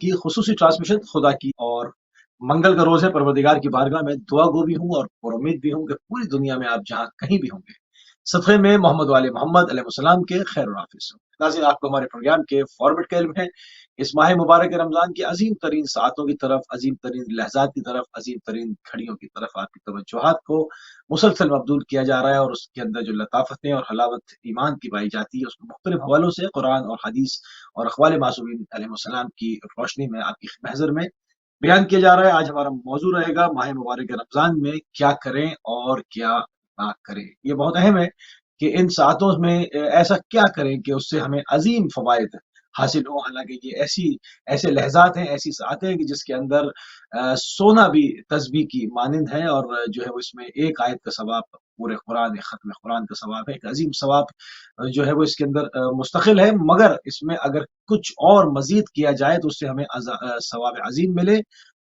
کی خصوصی ٹرانسمیشن خدا کی اور منگل کا روز ہے۔ پروردگار کی بارگاہ میں دعا گو بھی ہوں اور پر امید بھی ہوں کہ پوری دنیا میں آپ جہاں کہیں بھی ہوں گے صفحے میں محمد والے محمد علیہ السلام کے خیر و حافظ ہوں۔ ناظرین، آپ کو ہمارے پروگرام کے فارمیٹ کا علم ہے۔ اس ماہ مبارک رمضان کی عظیم ترین ساعتوں کی طرف، عظیم ترین لحظات کی طرف، عظیم ترین گھڑیوں کی طرف آپ کی توجہات کو مسلسل مبذول کیا جا رہا ہے، اور اس کے اندر جو لطافتیں اور حلاوت ایمان کی پائی جاتی ہے اس کو مختلف حوالوں سے قرآن اور حدیث اور اقوال معصومین علیہ السلام کی روشنی میں آپ کی محضر میں بیان کیا جا رہا ہے۔ آج ہمارا موضوع رہے گا ماہ مبارک رمضان میں کیا کریں اور کیا نہ کریں۔ یہ بہت اہم ہے کہ ان ساعتوں میں ایسا کیا کریں کہ اس سے ہمیں عظیم فوائد حاصل ہوں۔ حالانکہ یہ ایسے لحظات ہیں، ایسی ساعتیں ہیں کہ جس کے اندر سونا بھی تسبیح کی مانند ہے، اور جو ہے وہ اس میں ایک آیت کا ثواب پورے قرآن، ایک ختم قرآن کا ثواب ہے، ایک عظیم ثواب جو ہے وہ اس کے اندر مستقل ہے۔ مگر اس میں اگر کچھ اور مزید کیا جائے تو اس سے ہمیں ثواب عظیم ملے،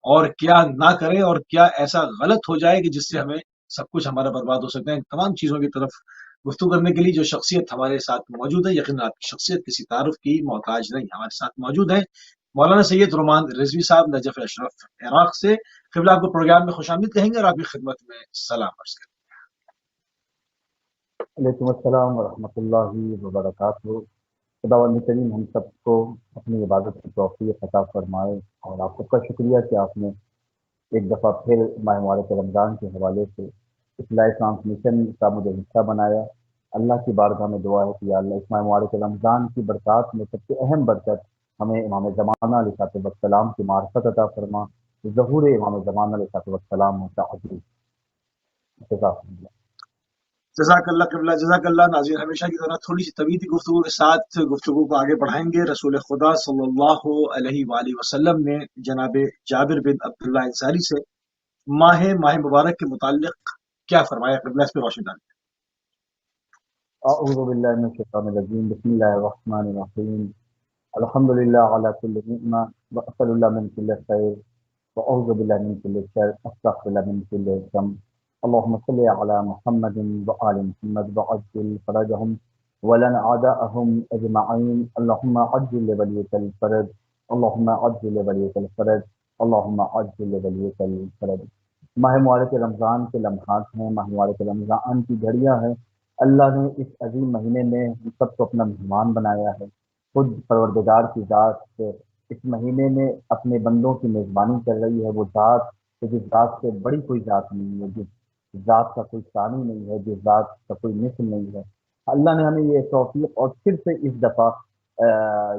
اور کیا نہ کریں اور کیا ایسا غلط ہو جائے کہ جس سے ہمیں سب کچھ ہمارا برباد ہو سکتا ہے۔ ان تمام چیزوں کی طرف گفتگو کرنے کے لیے جو شخصیت ہمارے ساتھ موجود ہے، یقیناً آپ کی شخصیت کسی تعارف کی محتاج نہیں، ہمارے ساتھ موجود ہے مولانا سید رومان رضوی صاحب نجف اشرف عراق سے۔ قبلہ آپ کو پروگرام میں خوش آمدید کہیں گے اور آپ کی خدمت میں سلام عرض کریں۔ وعلیکم السلام ورحمۃ اللہ وبرکاتہ۔ خداوند کریم ہم سب کو اپنی عبادت کی توفیق عطا فرمائے، اور آپ سب کا شکریہ کہ آپ نے ایک دفعہ پھر ماہ مبارک رمضان کے حوالے سے اس لائیو ٹرانسمیشن کا مجھے حصہ بنایا۔ اللہ کی بارگاہ میں دعا ہے کہ یا اللہ اس ماہ مبارک رمضان کی برکات میں سب سے اہم برکت ہمیں امام زمانہ علیہ السلام کی معرفت عطا فرما، ظہور امام زمانہ علیہ السلام متعدد۔ جزاک اللہ۔ جزاک اللہ قبلہ، جزاک اللہ۔ ناظرین، ہمیشہ کی طرح تھوڑی سی طویل گفتگو کے ساتھ گفتگو کو آگے بڑھائیں گے۔ رسول خدا صلی اللہ علیہ وآلہ وسلم نے جناب جابر بن عبداللہ انصاری سے ماہ مبارک کے متعلق کیا فرمایا؟ قبلہ اس پہ روشنی ڈالیں۔ اعوذ باللہ من الشیطان الرجیم، بسم اللہ الرحمن الرحیم، الحمد للہ علی کل نعمہ واسأل اللہ من کل خیر واعوذ باللہ من کل شر استغفر اللہ من کل ذنب، اللہم صلی علی محمد وآل محمد وعجل فرجہم ولن اعداءہم اجمعین، اللہم عجل ولیک الفرج، اللہم عجل ولیک الفرج، اللہم عجل ولیک الفرج۔ ماہ مبارک رمضان کے لمحات ہیں، ماہ مبارک رمضان کی گھڑیاں ہیں۔ اللہ نے اس عظیم مہینے میں ہم سب کو اپنا مہمان بنایا ہے۔ خود پروردگار کی ذات اس مہینے میں اپنے بندوں کی میزبانی کر رہی ہے، وہ ذات کہ جس ذات سے بڑی کوئی ذات نہیں ہے، جس ذات کا کوئی ثانی نہیں ہے، جس ذات کا کوئی مثل نہیں ہے۔ اللہ نے ہمیں یہ توفیق اور پھر سے اس دفعہ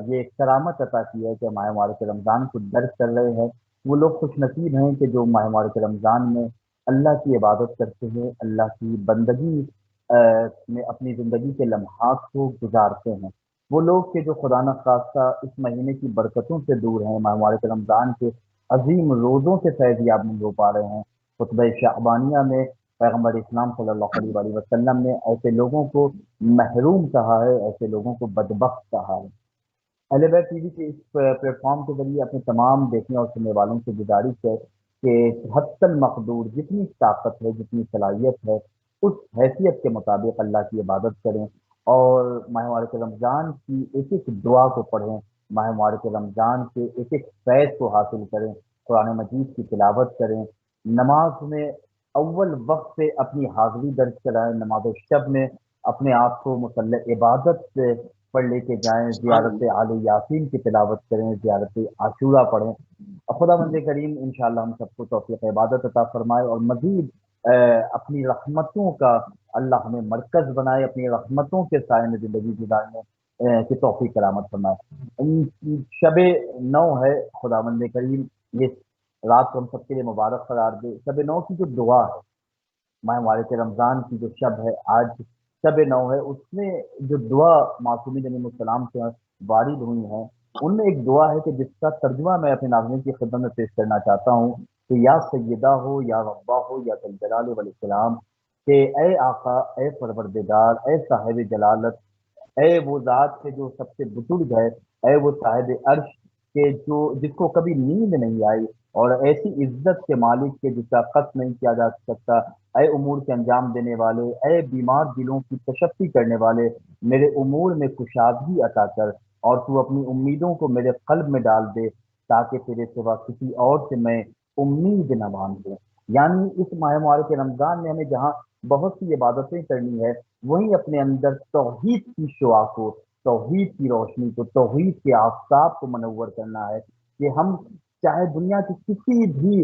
یہ ایک کرامت عطا کی ہے کہ ماہ مبارک رمضان کو درک کر رہے ہیں۔ وہ لوگ خوش نصیب ہیں کہ جو ماہ مبارک رمضان میں اللہ کی عبادت کرتے ہیں، اللہ کی بندگی میں اپنی زندگی کے لمحات کو گزارتے ہیں۔ وہ لوگ کہ جو خدا نخواستہ اس مہینے کی برکتوں سے دور ہیں، ماہ مبارک رمضان کے عظیم روزوں سے فیضیاب نہیں ہو پا رہے ہیں۔ خطبہ شعبانیہ میں پیغمبر اسلام صلی اللہ علیہ وآلہ وسلم نے ایسے لوگوں کو محروم کہا ہے، ایسے لوگوں کو بدبخت کہا ہے۔ اہل بیت ٹی وی کے اس پلیٹ فارم کے ذریعے اپنے تمام دیکھنے اور سننے والوں سے گزارش ہے کہ حتی المقدور جتنی طاقت ہے، جتنی صلاحیت ہے، اس حیثیت کے مطابق اللہ کی عبادت کریں، اور ماہ مبارک رمضان کی ایک ایک دعا کو پڑھیں، ماہ مبارک رمضان کے ایک ایک فیض کو حاصل کریں، قرآن مجید کی تلاوت کریں، نماز میں اول وقت سے اپنی حاضری درج کرائیں، نماز شب میں اپنے آپ کو مصلی عبادت سے پر لے کے جائیں، زیارت آل یاسین کی تلاوت کریں، زیارت عاشورہ پڑھیں۔ خدا بند کریم انشاءاللہ ہم سب کو توفیق عبادت عطا فرمائے، اور مزید اپنی رحمتوں کا اللہ ہمیں مرکز بنائے، اپنی رحمتوں کے سائے میں زندگی گزارنے کی توفیق کرامت فرمائے۔ شب نو ہے، خدا بند کریم یہ رات کو ہم سب کے لیے مبارک قرار دے۔ شب نو کی جو دعا ہے، ماہ مبارک رمضان کی جو شب ہے، آج شب نو ہے، اس میں جو دعا معصومین علیہ السلام سے وارد ہوئی ہیں، ان میں ایک دعا ہے کہ جس کا ترجمہ میں اپنے ناظرین کی خدمت میں پیش کرنا چاہتا ہوں کہ یا سیدہ ہو، یا ربا ہو، یا ذل جلال والاکرام، کہ اے آقا، اے پروردگار، اے صاحب جلالت، اے وہ ذات کے جو سب سے بزرگ ہے، اے وہ صاحب عرش کہ جو جس کو کبھی نیند نہیں آئی، اور ایسی عزت کے مالک کے جس کا قصد نہیں کیا جا سکتا، اے امور کے انجام دینے والے، اے بیمار دلوں کی تشفی کرنے والے، میرے امور میں کشادگی عطا کر، اور تو اپنی امیدوں کو میرے قلب میں ڈال دے، تاکہ تیرے سوا کسی اور سے میں امید نہ باندھوں۔ یعنی اس ماہ مبارک رمضان میں ہمیں جہاں بہت سی عبادتیں کرنی ہے، وہیں اپنے اندر توحید کی شعاع کو، توحید کی روشنی کو، توحید کے آفتاب کو منور کرنا ہے کہ ہم چاہے دنیا کے کسی بھی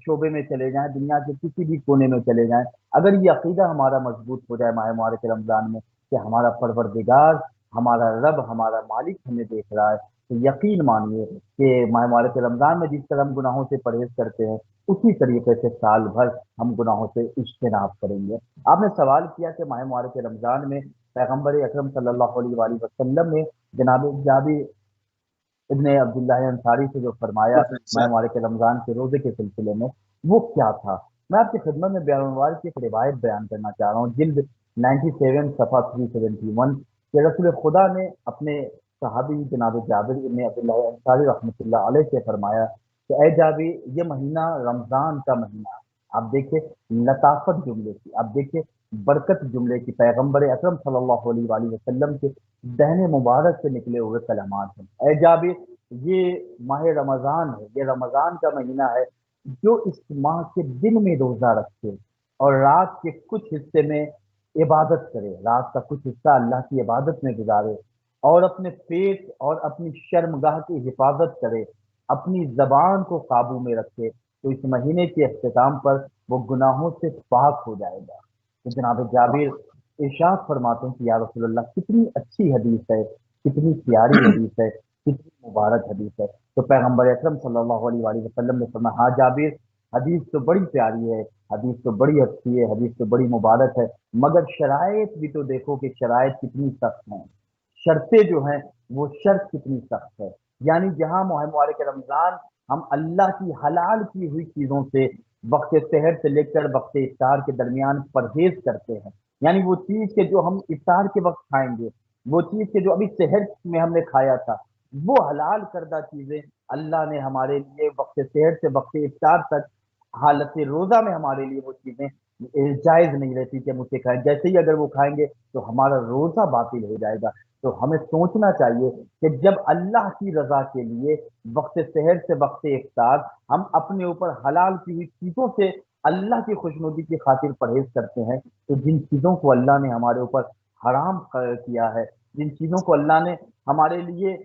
شعبے میں چلے جائیں، دنیا کے کسی بھی کونے میں چلے جائیں، اگر یہ عقیدہ ہمارا مضبوط ہو جائے ماہ مبارک رمضان میں کہ ہمارا پروردگار، ہمارا رب، ہمارا مالک ہمیں دیکھ رہا ہے، تو یقین مانیے کہ ماہ مبارک رمضان میں جس طرح ہم گناہوں سے پرہیز کرتے ہیں، اسی طریقے سے سال بھر ہم گناہوں سے اجتناب کریں گے۔ آپ نے سوال کیا کہ ماہ مبارک رمضان میں پیغمبر اکرم صلی اللہ علیہ وآلہ وسلم نے جناب جابر ابن عبداللہ انصاری سے جو فرمایا ماہ مبارک رمضان کے روزے کے سلسلے میں، وہ کیا تھا؟ میں آپ کی خدمت میں بیان المبارک کی ایک روایت بیان کرنا چاہ رہا ہوں، جلد 97 صفحہ 371، کہ رسول خدا نے اپنے صحابی جناب جابر ابن عبداللہ انصاری رحمۃ اللہ علیہ سے فرمایا کہ اے جابر، یہ مہینہ رمضان کا مہینہ ہے۔ آپ دیکھیں لطافت جملے کی، آپ دیکھیں برکت جملے کی، پیغمبر اکرم صلی اللہ علیہ وآلہ وسلم کے دہن مبارک سے نکلے ہوئے کلمات ہیں۔ اے جابر، یہ ماہ رمضان ہے، یہ رمضان کا مہینہ ہے، جو اس ماہ کے دن میں روزہ رکھے اور رات کے کچھ حصے میں عبادت کرے، رات کا کچھ حصہ اللہ کی عبادت میں گزارے، اور اپنے پیٹ اور اپنی شرمگاہ کی حفاظت کرے، اپنی زبان کو قابو میں رکھے، تو اس مہینے کے اختتام پر وہ گناہوں سے پاک ہو جائے گا۔ تو جناب جابر ارشاد فرماتے ہیں کہ یا رسول اللہ، کتنی اچھی حدیث ہے، کتنی پیاری حدیث ہے، کتنی مبارک حدیث ہے۔ تو پیغمبر اکرم صلی اللہ علیہ وآلہ وسلم نے فرمایا، ہاں جابر، حدیث تو بڑی پیاری ہے، حدیث تو بڑی اچھی ہے، حدیث تو بڑی مبارک ہے، مگر شرائط بھی تو دیکھو کہ شرائط کتنی سخت ہیں، شرطیں جو ہیں وہ شرط کتنی سخت ہے۔ یعنی جہاں ماہ مبارک رمضان ہم اللہ کی حلال کی ہوئی چیزوں سے وقت سحر سے لے کر وقت افطار کے درمیان پرہیز کرتے ہیں، یعنی وہ چیز کے جو ہم افطار کے وقت کھائیں گے، وہ چیز کے جو ابھی سحر میں ہم نے کھایا تھا، وہ حلال کردہ چیزیں اللہ نے ہمارے لیے وقت سحر سے وقت افطار تک حالت روزہ میں ہمارے لیے وہ چیزیں جائز نہیں رہتی کہ ہم اسے کھائیں، جیسے ہی اگر وہ کھائیں گے تو ہمارا روزہ باطل ہو جائے گا۔ تو ہمیں سوچنا چاہیے کہ جب اللہ کی رضا کے لیے وقت سحر سے وقت افطار ہم اپنے اوپر حلال کی ہوئی چیزوں سے اللہ کی خوشنودی کی خاطر پرہیز کرتے ہیں، تو جن چیزوں کو اللہ نے ہمارے اوپر حرام کیا ہے، جن چیزوں کو اللہ نے ہمارے لیے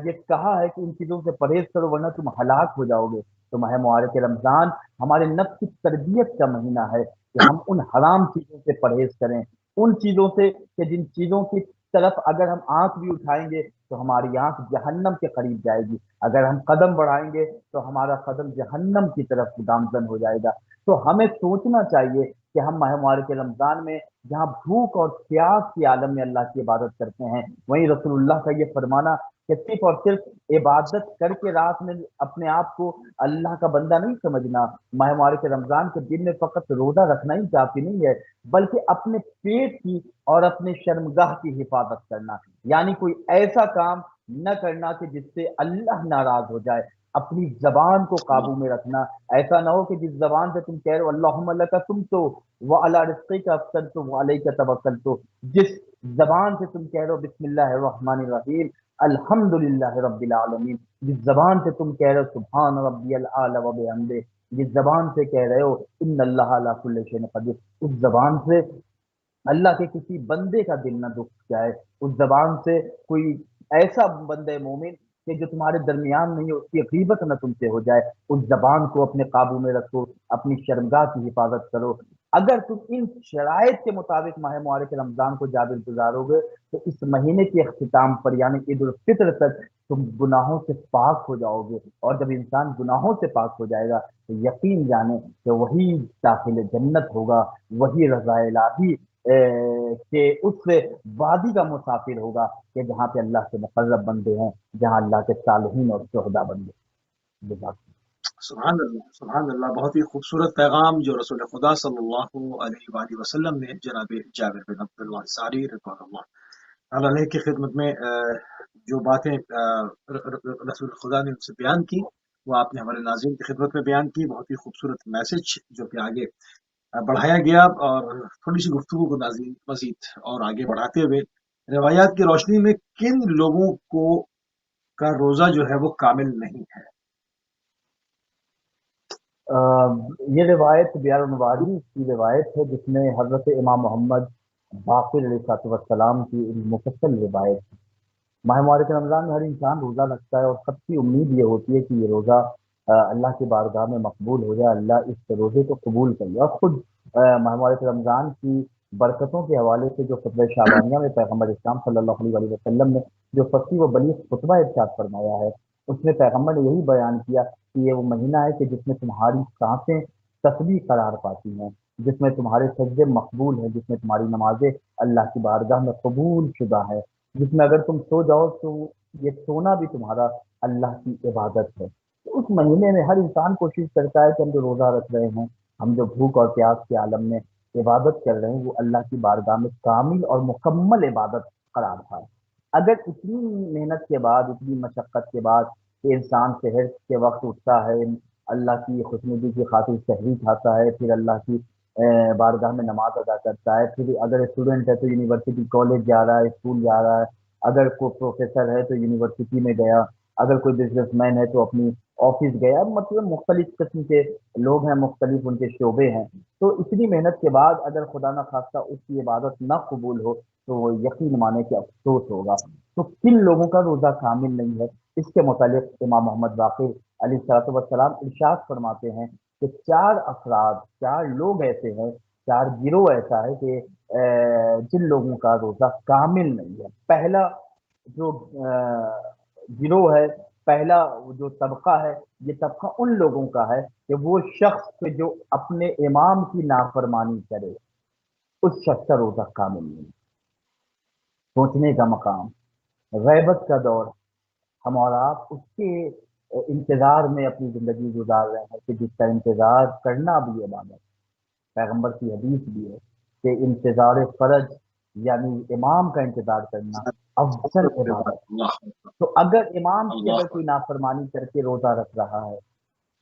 یہ کہا ہے کہ ان چیزوں سے پرہیز کرو ورنہ تم ہلاک ہو جاؤ گے، تو ماہ مبارک رمضان ہمارے نفس کی تربیت کا مہینہ ہے کہ ہم ان حرام چیزوں سے پرہیز کریں، ان چیزوں سے کہ جن چیزوں کی طرف اگر ہم آنکھ بھی اٹھائیں گے تو ہماری آنکھ جہنم کے قریب جائے گی، اگر ہم قدم بڑھائیں گے تو ہمارا قدم جہنم کی طرف گامزن ہو جائے گا۔ تو ہمیں سوچنا چاہیے کہ ہم ماہ مبارک رمضان میں جہاں بھوک اور پیاس کے عالم میں اللہ کی عبادت کرتے ہیں، وہیں رسول اللہ کا یہ فرمانا کہ صرف اور صرف عبادت کر کے رات میں اپنے آپ کو اللہ کا بندہ نہیں سمجھنا، ماہ مبارک رمضان کے دن میں فقط روزہ رکھنا ہی کافی نہیں ہے، بلکہ اپنے پیٹ کی اور اپنے شرمگاہ کی حفاظت کرنا، یعنی کوئی ایسا کام نہ کرنا کہ جس سے اللہ ناراض ہو جائے، اپنی زبان کو قابو میں رکھنا، ایسا نہ ہو کہ جس زبان سے تم کہہ رہے ہو اللہم لک صمت وعلی رزقک افطرت وعلیک توکلت، جس زبان سے تم کہہ رہے ہو بسم اللہ الرحمن الرحیم الحمد للہ رب العالمین، جس زبان سے تم کہہ رہے ہو سبحان ربی الاعلی وبحمدہ، جس زبان سے کہہ رہے ہو ان اللہ علی کل شیء قدیر، اس زبان سے اللہ کے کسی بندے کا دل نہ دکھ جائے، اس زبان سے کوئی ایسا بندے مومن کہ جو تمہارے درمیان نہیں ہے اس کی غیبت نہ تم سے ہو جائے، اس زبان کو اپنے قابو میں رکھو، اپنی شرمگاہ کی حفاظت کرو۔ اگر تم ان شرائط کے مطابق ماہ مبارک رمضان کو جابر گزارو گے تو اس مہینے کے اختتام پر یعنی عید الفطر تک تم گناہوں سے پاک ہو جاؤ گے، اور جب انسان گناہوں سے پاک ہو جائے گا تو یقین جانے کہ وہی داخل جنت ہوگا، وہی رضا الہی کہ اس وادی کا مسافر ہوگا کہ جہاں پہ اللہ کے مقرب بندے ہیں، جہاں اللہ کے صالحین اور شہداء بندے ہیں۔ جزاک سبحان اللہ، سبحان اللہ، بہت ہی خوبصورت پیغام جو رسول خدا صلی اللہ علیہ وآلہ وسلم نے جناب جابر بن عبداللہ انصاری رضوان اللہ تعالیٰ علیہ کی خدمت میں جو باتیں رسول خدا نے ان سے بیان کی، وہ آپ نے ہمارے ناظرین کی خدمت میں بیان کی، بہت ہی خوبصورت میسج جو کہ آگے بڑھایا گیا، اور تھوڑی سی گفتگو کو ناظرین مزید اور آگے بڑھاتے ہوئے روایات کی روشنی میں کن لوگوں کو کا روزہ جو ہے وہ کامل نہیں ہے؟ یہ روایت بیار النواری کی روایت ہے، جس میں حضرت امام محمد باقر علیہ السلام کی مفصل روایت ہے۔ ماہ مبارک رمضان میں ہر انسان روزہ رکھتا ہے، اور سب کی امید یہ ہوتی ہے کہ یہ روزہ اللہ کی بارگاہ میں مقبول ہو جائے، اللہ اس روزے کو قبول کر لے۔ اور خود ماہ مبارک رمضان کی برکتوں کے حوالے سے جو خطبہ شعبانیہ میں پیغمبر اسلام صلی اللہ علیہ وسلم نے جو فصیح و بلیغ خطبہ ارشاد فرمایا ہے، اس میں پیغمبر نے یہی بیان کیا کہ یہ وہ مہینہ ہے کہ جس میں تمہاری سانسیں تسبیح قرار پاتی ہیں، جس میں تمہارے سجدے مقبول ہیں، جس میں تمہاری نمازیں اللہ کی بارگاہ میں قبول شدہ ہے، جس میں اگر تم سو جاؤ تو یہ سونا بھی تمہارا اللہ کی عبادت ہے۔ تو اس مہینے میں ہر انسان کوشش کرتا ہے کہ ہم جو روزہ رکھ رہے ہیں، ہم جو بھوک اور پیاس کے عالم میں عبادت کر رہے ہیں، وہ اللہ کی بارگاہ میں کامل اور مکمل عبادت قرار پائے۔ اگر اتنی محنت کے بعد، اتنی مشقت کے بعد کہ انسان شہر کے وقت اٹھتا ہے، اللہ کی خوشنودی کی خاطر سحری کھاتا ہے، پھر اللہ کی بارگاہ میں نماز ادا کرتا ہے، پھر اگر اسٹوڈنٹ ہے تو یونیورسٹی کالج جا رہا ہے، اسکول جا رہا ہے، اگر کوئی پروفیسر ہے تو یونیورسٹی میں گیا، اگر کوئی بزنس مین ہے تو اپنی آفس گیا، مطلب مختلف قسم کے لوگ ہیں، مختلف ان کے شعبے ہیں۔ تو اتنی محنت کے بعد اگر خدا نہ خواستہ اس کی عبادت نہ قبول ہو تو وہ یقین مانے کہ افسوس ہوگا۔ تو کن لوگوں کا روزہ کامل نہیں ہے، اس کے متعلق امام محمد باقر علیہ الصلوۃ والسلام ارشاد فرماتے ہیں کہ چار افراد، چار لوگ ایسے ہیں، چار گروہ ایسا ہے کہ جن لوگوں کا روزہ کامل نہیں ہے۔ پہلا جو گروہ ہے، پہلا جو طبقہ ہے، یہ طبقہ ان لوگوں کا ہے کہ وہ شخص جو اپنے امام کی نافرمانی کرے، اس شخص کا روزہ کامل نہیں۔ سوچنے کا مقام، غیبت کا دور، ہم اور آپ اس کے انتظار میں اپنی زندگی گزار رہے ہیں کہ جس کا انتظار کرنا بھی عبادت۔ پیغمبر کی حدیث بھی ہے کہ انتظار فرج، یعنی امام کا انتظار کرنا افضل عبادت۔ اللہ تو اگر امام کی اللہ اگر کوئی نافرمانی کر کے روزہ رکھ رہا ہے،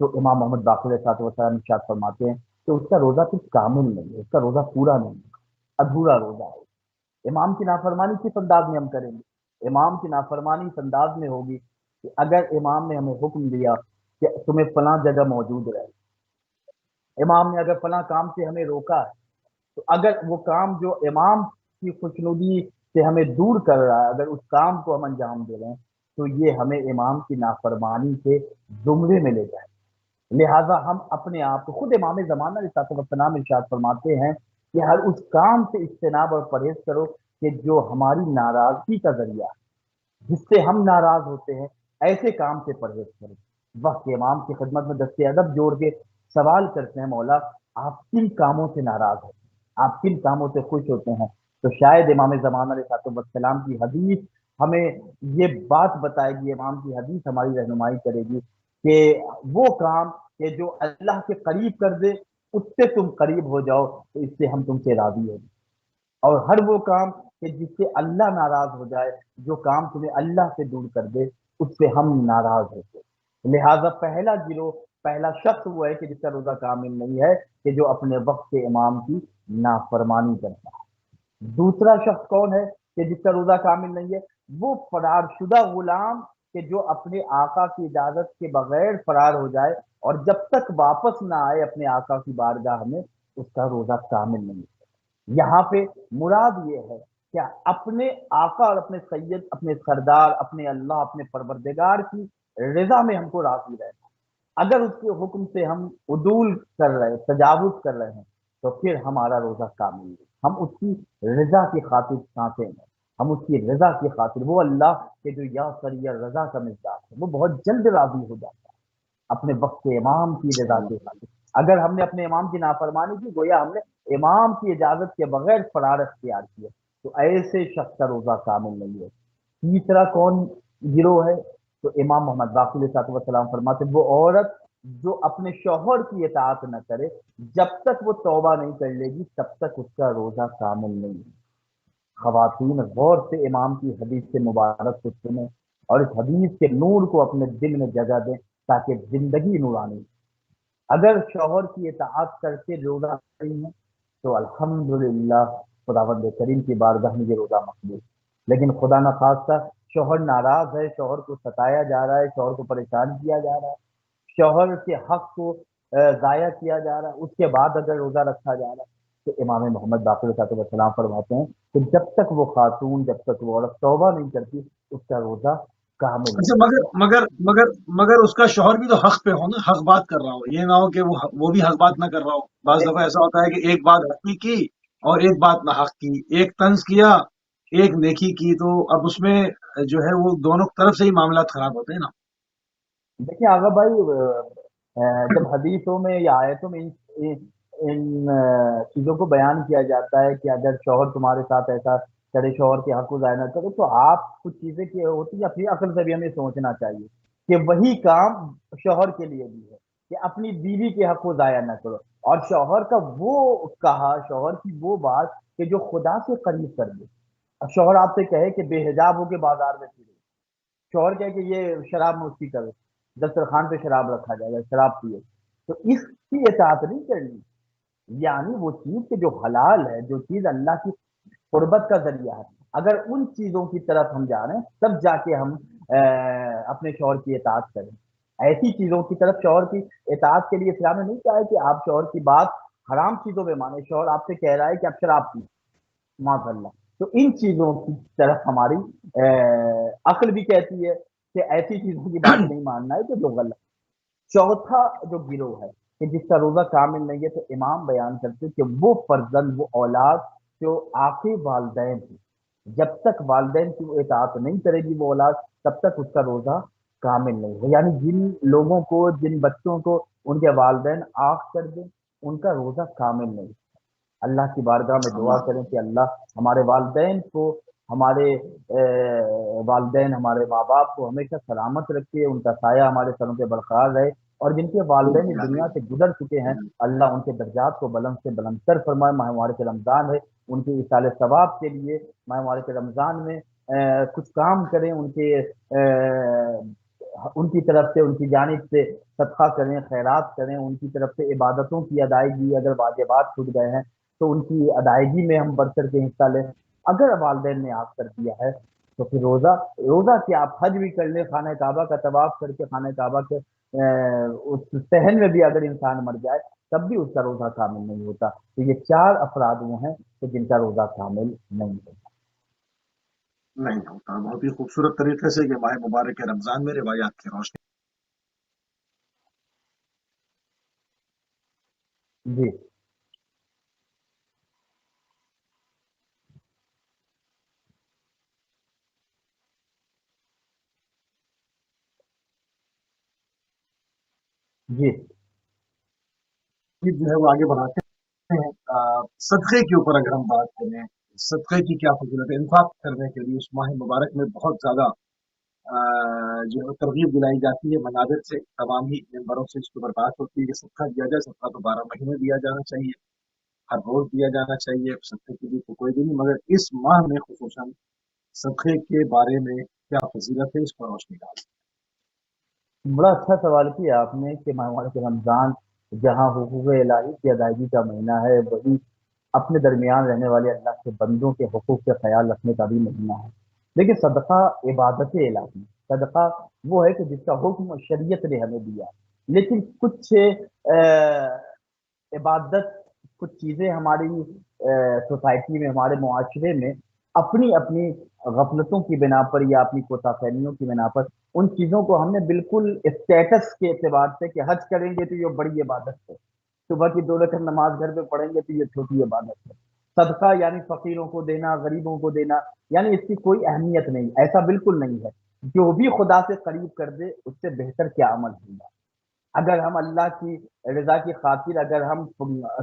تو امام محمد باقر علیہ السلام ارشاد فرماتے ہیں کہ اس کا روزہ کچھ کامل نہیں ہے، اس کا روزہ پورا نہیں ہے، ادھورا روزہ ہے۔ امام کی نافرمانی کس انداز میں ہم کریں گے؟ امام کی نافرمانی اس انداز میں ہوگی کہ اگر امام نے ہمیں حکم دیا کہ تمہیں فلاں جگہ موجود رہے، امام نے اگر فلاں کام سے ہمیں روکا ہے، تو اگر وہ کام جو امام کی خوشنودی سے ہمیں دور کر رہا ہے، اگر اس کام کو ہم انجام دے رہے ہیں، تو یہ ہمیں امام کی نافرمانی کے زمرے میں لے جائے۔ لہٰذا ہم اپنے آپ کو، خود امام زمانہ علیہ السلام ارشاد فرماتے ہیں کہ ہر اس کام سے اجتناب اور پرہیز کرو کہ جو ہماری ناراضگی کا ذریعہ ہے، جس سے ہم ناراض ہوتے ہیں، ایسے کام سے پرہیز کریں۔ وقت امام کی خدمت میں دست ادب جوڑ کے سوال کرتے ہیں، مولا آپ کن کاموں سے ناراض ہوتے ہیں، آپ کن کاموں سے خوش ہوتے ہیں؟ تو شاید امام زمانہ علیہ السلام کی حدیث ہمیں یہ بات بتائے گی، امام کی حدیث ہماری رہنمائی کرے گی کہ وہ کام کہ جو اللہ کے قریب کر دے، اس سے تم قریب ہو جاؤ، تو اس سے ہم تم سے راضی ہو۔ اور ہر وہ کام کہ جس سے اللہ ناراض ہو جائے، جو کام تمہیں اللہ سے دور کر دے، اس سے ہم ناراض ہوتے۔ لہذا پہلا گروہ، پہلا شخص وہ ہے کہ جس کا روزہ کامل نہیں ہے، کہ جو اپنے وقت کے امام کی نافرمانی کرتا ہے۔ دوسرا شخص کون ہے کہ جس کا روزہ کامل نہیں ہے؟ وہ فرار شدہ غلام کہ جو اپنے آقا کی اجازت کے بغیر فرار ہو جائے، اور جب تک واپس نہ آئے اپنے آقا کی بارگاہ میں، اس کا روزہ کامل نہیں ہے۔ یہاں پہ مراد یہ ہے کہ اپنے آقا اور اپنے سید، اپنے سردار، اپنے اللہ، اپنے پروردگار کی رضا میں ہم کو راضی رہنا۔ اگر اس کے حکم سے ہم عدول کر رہے ہیں، تجاوز کر رہے ہیں، تو پھر ہمارا روزہ کامل ہے۔ ہم اس کی رضا کی خاطر سانسیں ہیں، ہم اس کی رضا کی خاطر، وہ اللہ کے جو یا سری رضا کا مزاج ہے، وہ بہت جلد راضی ہو جاتا ہے اپنے وقت کے امام کی رضا کے خاطر۔ اگر ہم نے اپنے امام کی نافرمانی کی، گویا ہم نے امام کی اجازت کے بغیر فرار اختیار کیا، تو ایسے شخص کا روزہ کامل نہیں ہے۔ تیسرا کون گروہ ہے؟ تو امام محمد باقر علیہ السلام فرماتے ہیں وہ عورت جو اپنے شوہر کی اطاعت نہ کرے، جب تک وہ توبہ نہیں کر لے گی تب تک اس کا روزہ کامل نہیں ہے۔ خواتین غور سے امام کی حدیث سے مبارک کو سنیں، اور اس حدیث کے نور کو اپنے دل میں جگہ دیں تاکہ زندگی نورانی۔ اگر شوہر کی اطاعت کرتے روزہ رکھتی ہیں تو الحمدللہ خداوند کریم کی بارگاہ میں یہ روزہ مقبول۔ لیکن خدا نخواستہ شوہر ناراض ہے، شوہر کو ستایا جا رہا ہے، شوہر کو پریشان کیا جا رہا ہے، شوہر کے حق کو ضائع کیا جا رہا ہے، اس کے بعد اگر روزہ رکھا جا رہا ہے تو امام محمد باقر صاحب السلام فرماتے ہیں کہ جب تک وہ خاتون، جب تک وہ عورت توبہ نہیں کرتی اس کا روزہ کامل اچھا، نہیں مگر ہوتا۔ مگر مگر مگر اس کا شوہر بھی تو حق پہ ہو نا، حق بات کر رہا ہو، یہ نہ ہو کہ وہ بھی حق بات نہ کر رہا ہو۔ بعض دفعہ ایسا ہوتا ہے کہ ایک بات حقی کی اور ایک بات نہ حق کی، ایک طنز کیا ایک نیکی کی، تو اب اس میں جو ہے وہ دونوں طرف سے ہی معاملات خراب ہوتے ہیں نا۔ دیکھیں آغا بھائی، جب حدیثوں میں یا آیتوں میں ان چیزوں کو بیان کیا جاتا ہے کہ اگر شوہر تمہارے ساتھ ایسا کرے، شوہر کے حق کو ضائع نہ کرے، تو آپ کچھ چیزیں کی ہوتی ہیں اپنی عقل سے بھی ہمیں سوچنا چاہیے کہ وہی کام شوہر کے لیے بھی ہے کہ اپنی بیوی کے حق کو ضائع نہ کرو، اور شوہر کا وہ کہا، شوہر کی وہ بات کہ جو خدا سے قریب کر دے۔ اب شوہر آپ سے کہے کہ بے حجاب ہو کے بازار میں پھرے، شوہر کہے کہ یہ شراب نوشی کرے، دسترخوان پہ شراب رکھا جائے گا، شراب پیے، تو اس کی اطاعت نہیں کرنی۔ یعنی وہ چیز کہ جو حلال ہے، جو چیز اللہ کی قربت کا ذریعہ ہے، اگر ان چیزوں کی طرف ہم جا رہے ہیں تب جا کے ہم اپنے شوہر کی اطاعت کریں۔ ایسی چیزوں کی طرف شوہر کی اطاعت کے لیے اسلام نے نہیں کہا ہے کہ آپ شوہر کی بات حرام چیزوں میں مانیں۔ شوہر آپ سے کہہ رہا ہے کہ آپ شراب پی، معاذ اللہ، تو ان چیزوں کی طرف ہماری عقل بھی کہتی ہے کہ ایسی چیزوں کی بات نہیں ماننا ہے کہ جو غلط۔ چوتھا جو گروہ ہے کہ جس کا روزہ کامل نہیں ہے، تو امام بیان کرتے کہ وہ فرزند، وہ اولاد جو آخری والدین ہیں، جب تک والدین کی وہ اطاعت نہیں کرے گی وہ اولاد، تب تک اس کا روزہ کامل نہیں ہے۔ یعنی جن لوگوں کو، جن بچوں کو ان کے والدین آنکھ کر دیں، ان کا روزہ کامل نہیں ہے۔ اللہ کی بارگاہ میں دعا اللہ کریں کہ اللہ ہمارے والدین کو، ہمارے والدین، ہمارے ماں باپ کو ہمیشہ سلامت رکھے، ان کا سایہ ہمارے سروں پہ برقرار رہے، اور جن کے والدین اس دنیا سے گزر چکے ہیں اللہ ان کے درجات کو بلند سے بلند تر فرمائے۔ ماہ مبارک رمضان ہے، ان کے اصال ثواب کے لیے ماہ مبارک رمضان میں کچھ کام کریں، ان کی طرف سے، ان کی جانب سے صدقہ کریں، خیرات کریں، ان کی طرف سے عبادتوں کی ادائیگی، اگر واجبات چھوٹ گئے ہیں تو ان کی ادائیگی میں ہم بڑھ کر کے حصہ لیں۔ اگر والدین نے آپ کر دیا ہے تو پھر روزہ کیا، آپ حج بھی کر لیں، خانہ کعبہ کا طواف کر کے خانہ کعبہ کے اس صحن میں بھی اگر انسان مر جائے تب بھی اس کا روزہ کامل نہیں ہوتا۔ تو یہ چار افراد وہ ہیں کہ جن کا روزہ کامل نہیں ہوتا۔ نہیں ہوتا۔ بہت ہی خوبصورت طریقے سے یہ ماہ مبارک رمضان میں روایات کی روشنی۔ جی جی جو ہے وہ آگے بڑھاتے ہیں۔ صدقے کے اوپر اگر ہم بات کریں، صدقے کی کیا فضیلت ہے؟ انفاق کرنے کے لیے اس ماہ مبارک میں بہت زیادہ جو ہے ترغیب دلائی جاتی ہے منابر سے، تمام ہی ممبروں سے اس کے اوپر بات ہوتی ہے کہ صدقہ دیا جائے۔ صدقہ تو 12 مہینے دیا جانا چاہیے، ہر روز دیا جانا چاہیے، صدقے کے لیے تو کوئی بھی نہیں، مگر اس ماہ میں خصوصاً صدقے کے بارے میں کیا فضیلت ہے، اس پر روشنی ڈال۔ بڑا اچھا سوال کیا آپ نے کہ ماہ مبارک رمضان جہاں حقوق الہی کی ادائیگی کا مہینہ ہے، وہی اپنے درمیان رہنے والے اللہ کے بندوں کے حقوق کا خیال رکھنے کا بھی مہینہ ہے۔ لیکن صدقہ عبادت الہی، صدقہ وہ ہے کہ جس کا حکم شریعت نے ہمیں دیا، لیکن کچھ عبادت، کچھ چیزیں ہماری سوسائٹی میں، ہمارے معاشرے میں اپنی اپنی غفلتوں کی بنا پر یا اپنی کوتا فہمیوں کی بنا پر ان چیزوں کو ہم نے بالکل اسٹیٹس کے اعتبار سے کہ حج کریں گے تو یہ بڑی عبادت ہے، صبح کی 2 رکعت نماز گھر پہ پڑھیں گے تو یہ چھوٹی عبادت ہے، صدقہ یعنی فقیروں کو دینا، غریبوں کو دینا، یعنی اس کی کوئی اہمیت نہیں، ایسا بالکل نہیں ہے۔ جو بھی خدا سے قریب کر دے اس سے بہتر کیا عمل ہوگا۔ اگر ہم اللہ کی رضا کی خاطر اگر ہم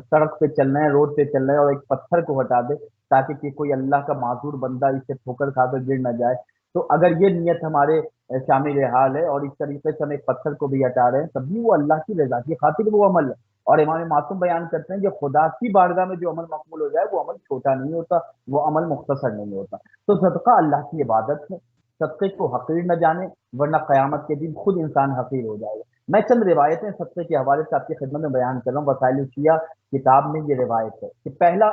سڑک پہ چل رہے ہیں، روڈ پہ چل رہے ہیں اور ایک پتھر کو ہٹا دے تاکہ کہ کوئی اللہ کا معذور بندہ اس سے ٹھوکر کھا کر گر نہ جائے، تو اگر یہ نیت ہمارے شامل حال ہے اور اس طریقے سے ہم ایک پتھر کو بھی ہٹا رہے ہیں تب بھی وہ اللہ کی رضا کی خاطر وہ عمل ہے۔ اور امام معصوم بیان کرتے ہیں کہ خدا کی بارگاہ میں جو عمل مقبول ہو جائے وہ عمل چھوٹا نہیں ہوتا، وہ عمل مختصر نہیں ہوتا۔ تو صدقہ اللہ کی عبادت ہے، صدقے کو حقیر نہ جانے ورنہ قیامت کے دن خود انسان حقیر ہو جائے گا۔ میں چند روایتیں صدقے کے حوالے سے آپ کی خدمت میں بیان کر رہا ہوں، وسائل الشیعہ کتاب میں یہ روایت ہے کہ پہلا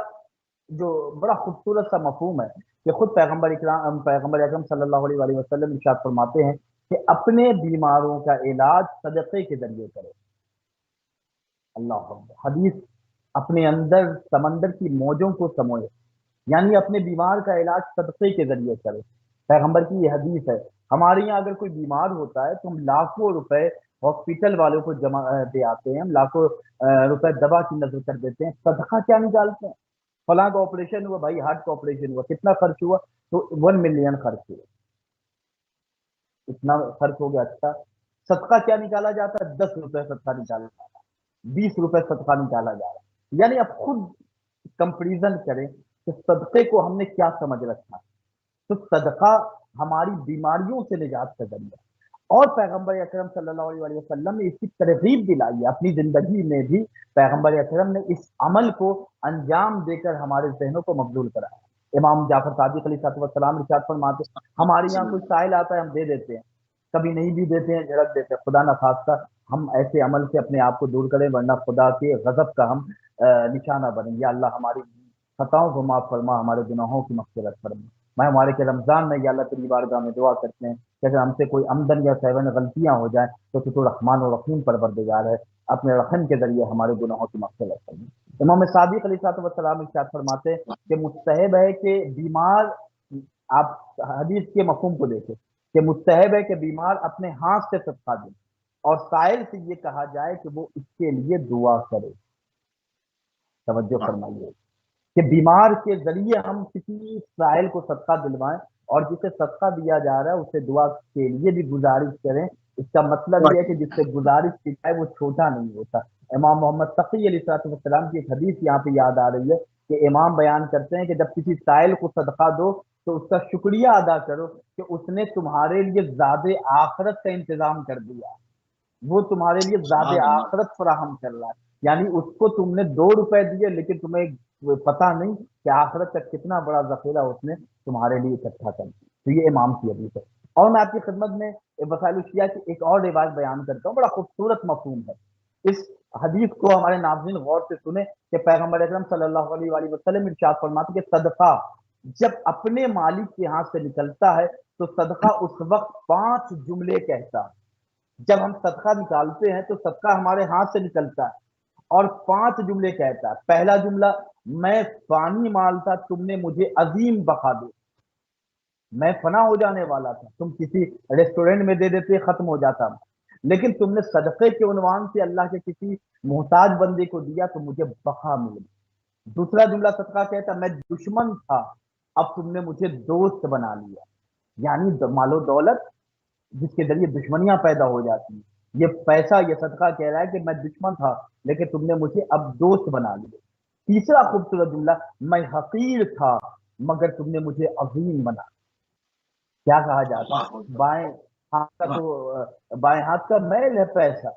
جو بڑا خوبصورت سا مفہوم ہے کہ خود پیغمبر اکرم صلی اللہ علیہ وآلہ وسلم ارشاد فرماتے ہیں کہ اپنے بیماروں کا علاج صدقے کے ذریعے کرو۔ اللہ اکبر۔ حدیث اپنے اندر سمندر کی موجوں کو سموئے، یعنی اپنے بیمار کا علاج صدقے کے ذریعے کرے۔ پیغمبر کی یہ حدیث ہے۔ ہمارے یہاں اگر کوئی بیمار ہوتا ہے تو ہم لاکھوں روپے ہاسپٹل والوں کو جمع دے آتے ہیں، ہم لاکھوں روپے دوا کی نظر کر دیتے ہیں، صدقہ کیا نکالتے ہیں؟ فلاں کا آپریشن ہوا بھائی، ہارٹ کا آپریشن ہوا، کتنا خرچ ہوا؟ تو 1 ملین خرچ ہوا، اتنا خرچ ہو گیا۔ اچھا، صدقہ کیا نکالا جاتا ہے؟ 10 روپے صدقہ نکالا جا رہا ہے، 20 روپے صدقہ نکالا جا رہا ہے۔ یعنی اب خود کنپریزن کریں کہ صدقے کو ہم نے کیا سمجھ رکھا ہے۔ تو صدقہ ہماری بیماریوں سے نجات کا ذریعہ، اور پیغمبر اکرم صلی اللہ علیہ وسلم نے اس کی ترغیب دلائی ہے اپنی زندگی میں بھی۔ پیغمبر اکرم نے اس عمل کو انجام دے کر ہمارے ذہنوں کو مبذول کرایا۔ امام جعفر صادق علیہ السلام ارشاد فرماتے ہیں، ہمارے یہاں کوئی سائل آتا ہے ہم دے دیتے ہیں، کبھی نہیں بھی دیتے ہیں، جھڑک دیتے ہیں۔ خدا نہ خواستہ ہم ایسے عمل سے اپنے آپ کو دور کریں، ورنہ خدا کے غضب کا ہم نشانہ بنیں۔ یا اللہ ہماری خطاؤں کو معاف فرما، ہمارے گناہوں کی مغفرت فرما۔ میں ہمارے کے رمضان میں یا اللہ تیری بارگاہ میں دعا کرتے ہیں کہ اگر ہم سے کوئی آمدن یا سیون غلطیاں ہو جائیں تو رحمان و رحیم پروردگار ہے، اپنے رحم کے ذریعے ہمارے گناہوں کی مغفرت فرما۔ امام صادق علیہ السلام ارشاد فرماتے ہیں کہ مستحب ہے کہ بیمار، آپ حدیث کے مفہوم کو دیکھیں کہ مستحب ہے کہ بیمار اپنے ہاتھ سے صدقہ دے، اور سائل سے یہ کہا جائے کہ وہ اس کے لیے دعا کرے۔ توجہ فرمائیے کہ بیمار کے ذریعے ہم کسی سائل کو صدقہ دلوائیں، اور جسے صدقہ دیا جا رہا ہے اسے دعا کے لیے بھی گزارش کریں۔ اس کا مطلب یہ ہے کہ جس سے گزارش کی جائے وہ چھوٹا نہیں ہوتا۔ امام محمد تقی علیہ السلام کی ایک حدیث یہاں پہ یاد آ رہی ہے کہ امام بیان کرتے ہیں کہ جب کسی سائل کو صدقہ دو تو اس کا شکریہ ادا کرو کہ اس نے تمہارے لیے زاد آخرت کا انتظام کر دیا، وہ تمہارے لیے زاد سبحان اللہ۔ آخرت فراہم کر رہا ہے۔ یعنی اس کو تم نے 2 روپے دیے لیکن تمہیں پتا نہیں کہ آخرت کا کتنا بڑا ذخیرہ اس نے تمہارے لیے اکٹھا کر دیا۔ تو یہ امام کی حدیث ہے۔ اور میں آپ کی خدمت میں وسائل الشیعہ کی ایک اور روایت بیان کرتا ہوں، بڑا خوبصورت مفہوم ہے۔ اس حدیث کو ہمارے ناظرین غور سے سنیں کہ پیغمبر اکرم صلی اللہ علیہ وآلہ وسلم ارشاد فرماتے کہ صدقہ جب اپنے مالک کے ہاتھ سے نکلتا ہے تو صدقہ اس وقت 5 جملے کہتا ہے۔ جب ہم صدقہ نکالتے ہیں تو صدقہ ہمارے ہاتھ سے نکلتا ہے اور 5 جملے کہتا ہے۔ پہلا جملہ، میں فانی مال تھا، تم نے مجھے عظیم بقا دی۔ میں فنا ہو جانے والا تھا، تم کسی ریسٹورینٹ میں دے دیتے ختم ہو جاتا، لیکن تم نے صدقے کے عنوان سے اللہ کے کسی محتاج بندے کو دیا تو مجھے بقا مل گئی۔ دوسرا جملہ صدقہ کہتا، میں دشمن تھا، اب تم نے مجھے دوست بنا لیا۔ یعنی مال و دولت جس کے ذریعے دشمنیاں پیدا ہو جاتی ہیں، یہ پیسہ، یہ صدقہ کہہ رہا ہے کہ میں دشمن تھا لیکن تم نے مجھے اب دوست بنا لیا۔ تیسرا خوبصورت جملہ، میں حقیر تھا مگر تم نے مجھے عظیم بنا۔ کیا کہا جاتا اللہ ہے، اکبر۔ بائیں ہاتھ کا اللہ تو بائیں ہاتھ کا میل ہے پیسہ،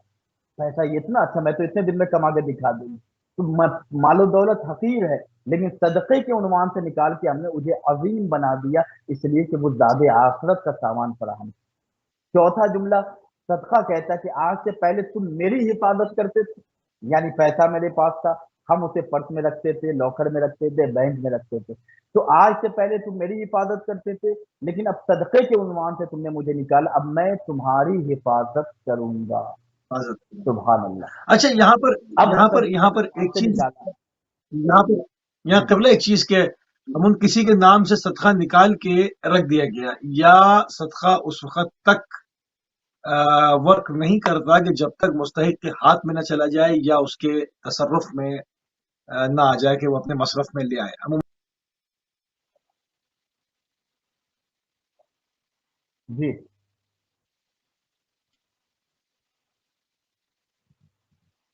پیسہ یہ اتنا اچھا، میں تو اتنے دن میں کما کے دکھا دوں گی۔ تو مال و دولت حقیر ہے لیکن صدقے کے عنوان سے نکال کے ہم نے اسے عظیم بنا دیا، اس لیے کہ وہ زاد آخرت کا سامان فراہم۔ چوتھا جملہ، صدقہ کہتا ہے کہ آج سے پہلے تم میری حفاظت کرتے تھے، یعنی پیسہ میرے پاس تھا، ہم اسے پرس میں رکھتے تھے، لاکر میں رکھتے تھے، بینک میں رکھتے تھے، تو آج سے پہلے تم میری حفاظت کرتے تھے لیکن اب صدقے کے عنوان سے تم نے مجھے نکالا، اب میں تمہاری حفاظت کروں گا۔ حفاظت۔ سبحان اللہ۔ اچھا، یہاں پر اب یہاں پر صدقہ یہاں پر ہم ایک سے چیز، نکالا یہاں پر یہاں جی قبل ایک چیز کے ہم کسی کے نام سے صدقہ نکال کے رکھ دیا گیا، یا صدقہ اس وقت تک ورک نہیں کرتا کہ جب تک مستحق کے ہاتھ میں نہ چلا جائے یا اس کے تصرف میں نہ آ جائے کہ وہ اپنے مصرف میں لے آئے۔ ہم جی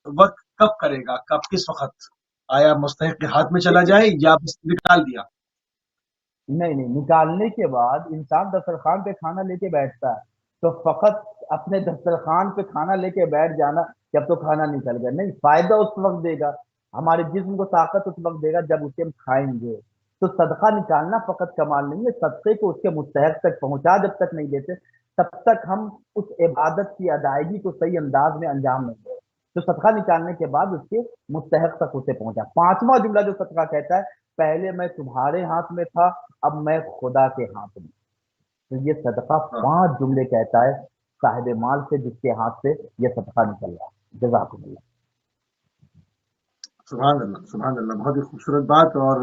ورک کب کرے گا، کب، کس وقت؟ آیا مستحق کے ہاتھ میں چلا دیکھیے، جائے یا بس نکال دیا؟ نہیں نہیں، نکالنے کے بعد انسان دسترخوان پہ کھانا لے کے بیٹھتا ہے تو فقط اپنے دسترخوان پہ کھانا لے کے بیٹھ جانا کہ اب تو کھانا نکل گیا، نہیں، فائدہ اس وقت دے گا، ہمارے جسم کو طاقت اس وقت دے گا جب اسے ہم کھائیں گے۔ تو صدقہ نکالنا فقط کمال نہیں ہے، صدقے کو اس کے مستحق تک پہنچا جب تک نہیں دیتے تب تک ہم اس عبادت کی ادائیگی کو صحیح انداز میں انجام نہیں دے۔ تو صدقہ نکالنے کے بعد اس کے مستحق تک اسے پہنچا۔ پانچواں جملہ جو صدقہ کہتا ہے، پہلے میں تمہارے ہاتھ میں تھا، اب میں خدا کے ہاتھ میں۔ تو یہ صدقہ ہاں، 5 جملے کہتا ہے صاحب مال سے جس کے ہاتھ سے یہ صدقہ نکل رہا ہے۔ جزاکم اللہ۔ سبحان اللہ، سبحان اللہ، بہت ہی خوبصورت بات۔ اور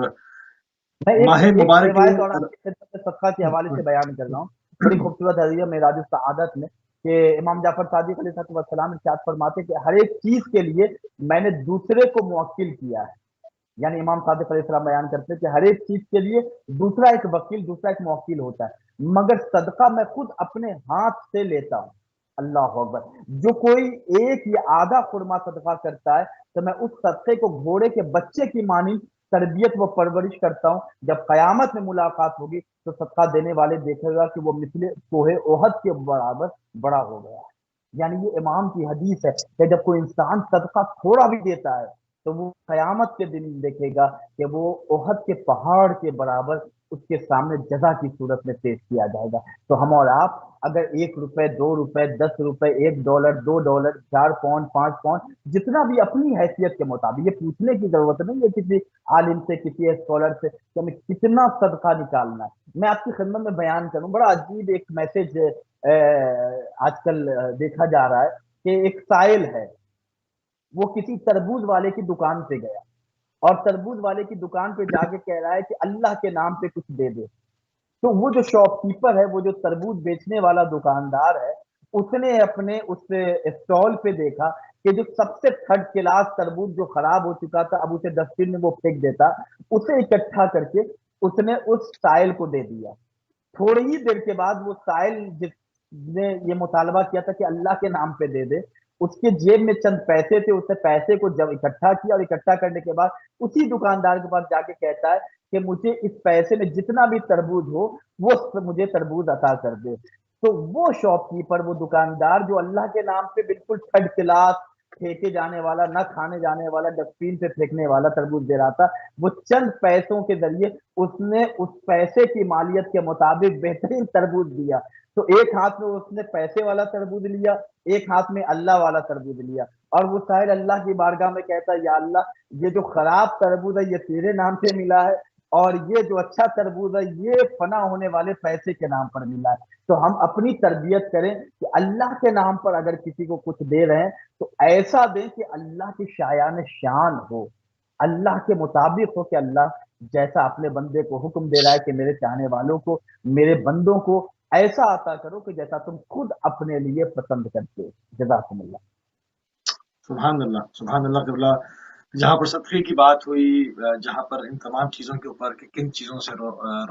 میں ایک ماہ ایک مبارک روایت اور آپ کی خدمت میں صدقہ کے حوالے سے بیان کر رہا ہوں، بڑی خوبصورت حدیث ہے معراج السعادت میں، کہ امام جعفر صادق علیہ السلام ارشاد فرماتے کہ ہر ایک چیز کے لیے میں نے دوسرے کو موکل کیا ہے۔ یعنی امام صادق علیہ السلام بیان کرتے ہیں کہ ہر ایک چیز کے لیے دوسرا ایک وکیل، دوسرا ایک موکل ہوتا ہے، مگر صدقہ میں خود اپنے ہاتھ سے لیتا ہوں۔ اللہ اکبر۔ جو کوئی ایک یا آدھا خرما صدقہ کرتا ہے تو میں اس صدقے کو گھوڑے کے بچے کی مانند تربیت و پرورش کرتا ہوں، جب قیامت میں ملاقات ہوگی تو صدقہ دینے والے دیکھے گا کہ وہ مثل کوہ احد کے برابر بڑا ہو گیا ہے۔ یعنی یہ امام کی حدیث ہے کہ جب کوئی انسان صدقہ تھوڑا بھی دیتا ہے تو وہ قیامت کے دن دیکھے گا کہ وہ احد کے پہاڑ کے برابر اس کے سامنے جزا کی صورت میں پیش کیا جائے گا۔ تو ہم اور آپ اگر 1 روپے، 2 روپے، 10 روپے، $1، $2، 4 پاؤنڈ، 5 پاؤنڈ، جتنا بھی اپنی حیثیت کے مطابق، یہ پوچھنے کی ضرورت نہیں ہے کسی عالم سے، کسی اسکالر سے کہ ہمیں کتنا صدقہ نکالنا ہے۔ میں آپ کی خدمت میں بیان کروں، بڑا عجیب ایک میسج آج کل دیکھا جا رہا ہے کہ ایک سائل ہے، وہ کسی تربوز والے کی دکان پہ گیا اور تربوز والے کی دکان پہ جا کے کہہ رہا ہے کہ اللہ کے نام پہ کچھ دے دے۔ تو وہ جو شاپ کیپر ہے، وہ جو تربوز بیچنے والا دکاندار ہے، اس نے اپنے اس اسٹال پہ دیکھا کہ جو سب سے تھرڈ کلاس تربوز جو خراب ہو چکا تھا، اب اسے ڈسٹ بن میں وہ پھینک دیتا، اسے اکٹھا کر کے اس نے اس سائل کو دے دیا۔ تھوڑی ہی دیر کے بعد وہ سائل جس نے یہ مطالبہ کیا تھا کہ اللہ کے نام پہ دے دے، اس کے جیب میں چند پیسے تھے، اس نے پیسے کو جب اکٹھا کیا اور اکٹھا کرنے کے بعد اسی دکاندار کے پاس جا کے کہتا ہے کہ مجھے اس پیسے میں جتنا بھی تربوز ہو وہ مجھے تربوز عطا کر دے۔ تو وہ شاپ کیپر، وہ دکاندار جو اللہ کے نام پہ بالکل تھرڈ کلاس، پھینکے جانے والا، نہ کھانے جانے والا، ڈسٹبین پہ پھینکنے والا تربوز دے رہا تھا، وہ چند پیسوں کے ذریعے اس نے اس پیسے کی مالیت کے مطابق بہترین تربوز دیا۔ تو ایک ہاتھ میں اس نے پیسے والا تربوز لیا، ایک ہاتھ میں اللہ والا تربوز لیا، اور وہ سائل اللہ کی بارگاہ میں کہتا ہے یا اللہ، یہ جو خراب تربوز ہے یہ تیرے نام سے ملا ہے، اور یہ جو اچھا تربوز ہے یہ فنا ہونے والے پیسے کے نام پر ملا ہے۔ تو ہم اپنی تربیت کریں کہ اللہ کے نام پر اگر کسی کو کچھ دے رہے ہیں تو ایسا دیں کہ اللہ کی شایان شان ہو، اللہ کے مطابق ہو، کہ اللہ جیسا اپنے بندے کو حکم دے رہا ہے کہ میرے چاہنے والوں کو، میرے بندوں کو ایسا عطا کرو کہ جیسا تم خود اپنے لیے پسند کرتے ہو۔ جزاکم اللہ۔ سبحان اللہ، سبحان اللہ قبلہ۔ جہاں پر صدقے کی بات ہوئی، جہاں پر ان تمام چیزوں کے اوپر کہ کن چیزوں سے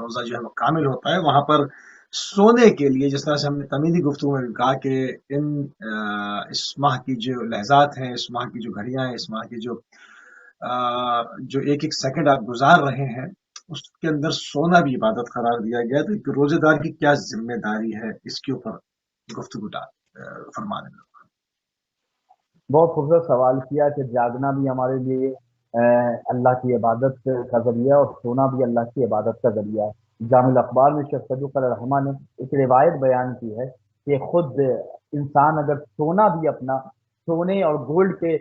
روزہ جو ہے وہ کامل ہوتا ہے، وہاں پر سونے کے لیے جس طرح سے ہم نے تمیزی گفتگو میں بھی کہا کہ ان اس ماہ کی جو لحظات ہیں، اس ماہ کی جو گھڑیاں ہیں، اس ماہ کی جو ایک ایک سیکنڈ آپ گزار رہے ہیں، اس کے اندر سونا بھی عبادت قرار دیا گیا ہے۔ تو ایک روزے دار کی کیا ذمہ داری ہے، اس کے اوپر گفتگو فرمانے میں۔ بہت خوبصورت سوال کیا کہ جاگنا بھی ہمارے لیے اللہ کی عبادت کا ذریعہ، اور سونا بھی اللہ کی عبادت کا ذریعہ ہے۔ جامع الاخبار میں شیخ صدوق علیہ الرحمہ نے ایک روایت بیان کی ہے کہ خود انسان اگر سونا بھی اپنا سونے اور گولڈ کے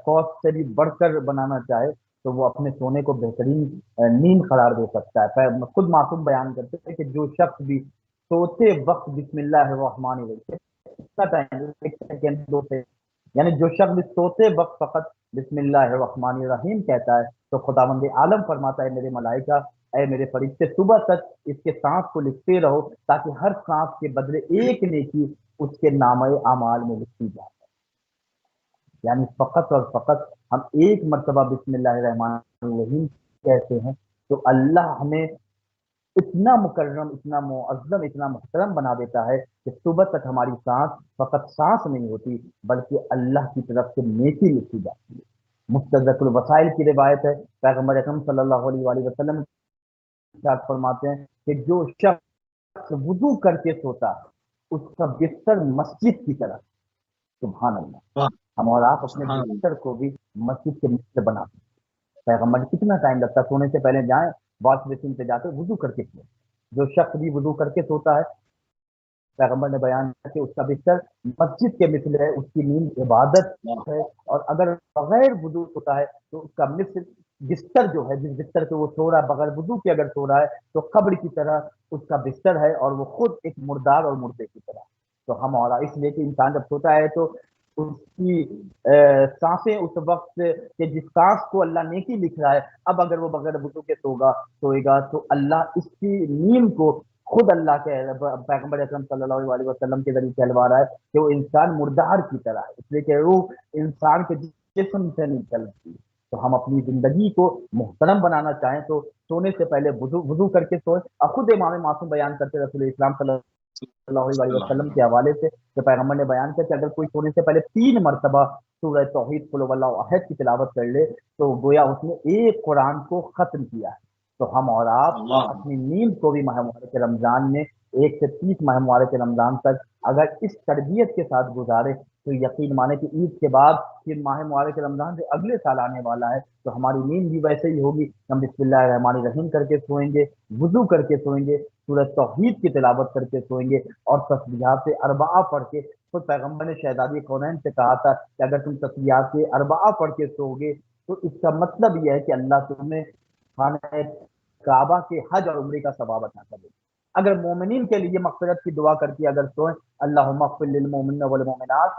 کاسٹ سے بھی بڑھ کر بنانا چاہے تو وہ اپنے سونے کو بہترین نیند قرار دے سکتا ہے۔ خود معصوم بیان کرتے ہیں کہ جو شخص بھی سوتے وقت بسم اللہ الرحمن الرحیم، کتنا ٹائم، 1 سیکنڈ، 2 سیکنڈ، یعنی جو شخص سوتے وقت فقط بسم اللہ الرحمن الرحیم کہتا ہے تو خداوند عالم فرماتا ہے میرے ملائکہ، اے میرے فرشتے، صبح تک اس کے سانس کو لکھتے رہو تاکہ ہر سانس کے بدلے ایک نیکی اس کے نامہ اعمال میں لکھی جائے۔ یعنی فقط اور فقط ہم ایک مرتبہ بسم اللہ الرحمن الرحیم کہتے ہیں تو اللہ ہمیں اتنا مکرم، اتنا معظم، اتنا محترم بنا دیتا ہے کہ صبح تک ہماری سانس فقط سانس نہیں ہوتی بلکہ اللہ کی طرف سے نیکی لکھی جاتی ہے۔ مستدرک الوسائل کی روایت ہے، پیغمبر اکرم صلی اللہ علیہ وآلہ وسلم ارشاد فرماتے ہیں کہ جو شخص وضو کر کے سوتا ہے اس کا بستر مسجد کی طرح۔ سبحان اللہ۔ واہ، ہم اور آپ اپنے سبحان اللہ۔ بستر کو بھی مسجد کے مثل بناتے ہیں۔ پیغمبر کتنا ٹائم لگتا ہے سونے سے پہلے جائیں واش بیسن پہ جاتے وضو کر کے سوئیں۔ جو شخص بھی وضو کر کے سوتا ہے، پیغمبر نے بیان کیا کہ اس کا بستر مسجد کے مثل ہے، اس کی نیند عبادت واہ، ہے، اور اگر بغیر وضو ہوتا ہے تو اس کا مثل بستر جو ہے، جس بستر پہ وہ سو رہا ہے بغیر وضو کے اگر سو رہا ہے تو قبر کی طرح اس کا بستر ہے، اور وہ خود ایک مردار اور مردے کی طرح. تو ہم اور اس لیے کہ انسان جب سوتا ہے تو اس کی سانسیں اس وقت کہ جس سانس کو اللہ نیکی لکھ رہا ہے، اب اگر وہ بغیر وضو کے سوئے گا تو اللہ اس کی نیند کو خود اللہ کے پیغمبر اکرم صلی اللہ علیہ وسلم کے ذریعے کہلوا رہا ہے کہ وہ انسان مردار کی طرح ہے، اس لیے کہ روح انسان کے جسم سے نکلتی. تو ہم اپنی زندگی کو محترم بنانا چاہیں تو سونے سے پہلے وضو کر کے سوئیں. اور خود امام معصوم بیان کرتے رسول اسلام صلی اللہ علیہ صلی اللہ علیہ وسلم وسلم. کے حوالے سے کہ پیغمبر نے بیان کیا کہ اگر کوئی سونے سے پہلے 3 مرتبہ سورہ توحید قل اللہ احد کی تلاوت کر لے تو گویا اس نے ایک قرآن کو ختم کیا ہے. تو ہم اور آپ اللہ اپنی نیند کو بھی ماہ مبارک رمضان میں 1 سے 30 ماہ مبارک رمضان تک اگر اس تربیت کے ساتھ گزارے تو یقین مانے کہ عید کے بعد پھر ماہ مبارک رمضان جو اگلے سال آنے والا ہے تو ہماری نیند بھی ویسے ہی ہوگی. ہم بسم اللہ الرحمن الرحیم کر کے سوئیں گے، وضو کر کے سوئیں گے، سورہ توحید کی تلاوت کر کے سوئیں گے، اور تسبیحات اربعہ پڑھ کے. خود پیغمبر نے شہزادی کونین سے کہا تھا کہ اگر تم تسبیحات اربعہ پڑھ کے سو گے تو اس کا مطلب یہ ہے کہ اللہ تمہیں خانہ کعبہ کے حج اور عمرے کا ثواب عطا کرے. اگر مومنین کے لیے مغفرت کی دعا کر کے اگر سوئیں اللہم اغفر للمؤمنین والمؤمنات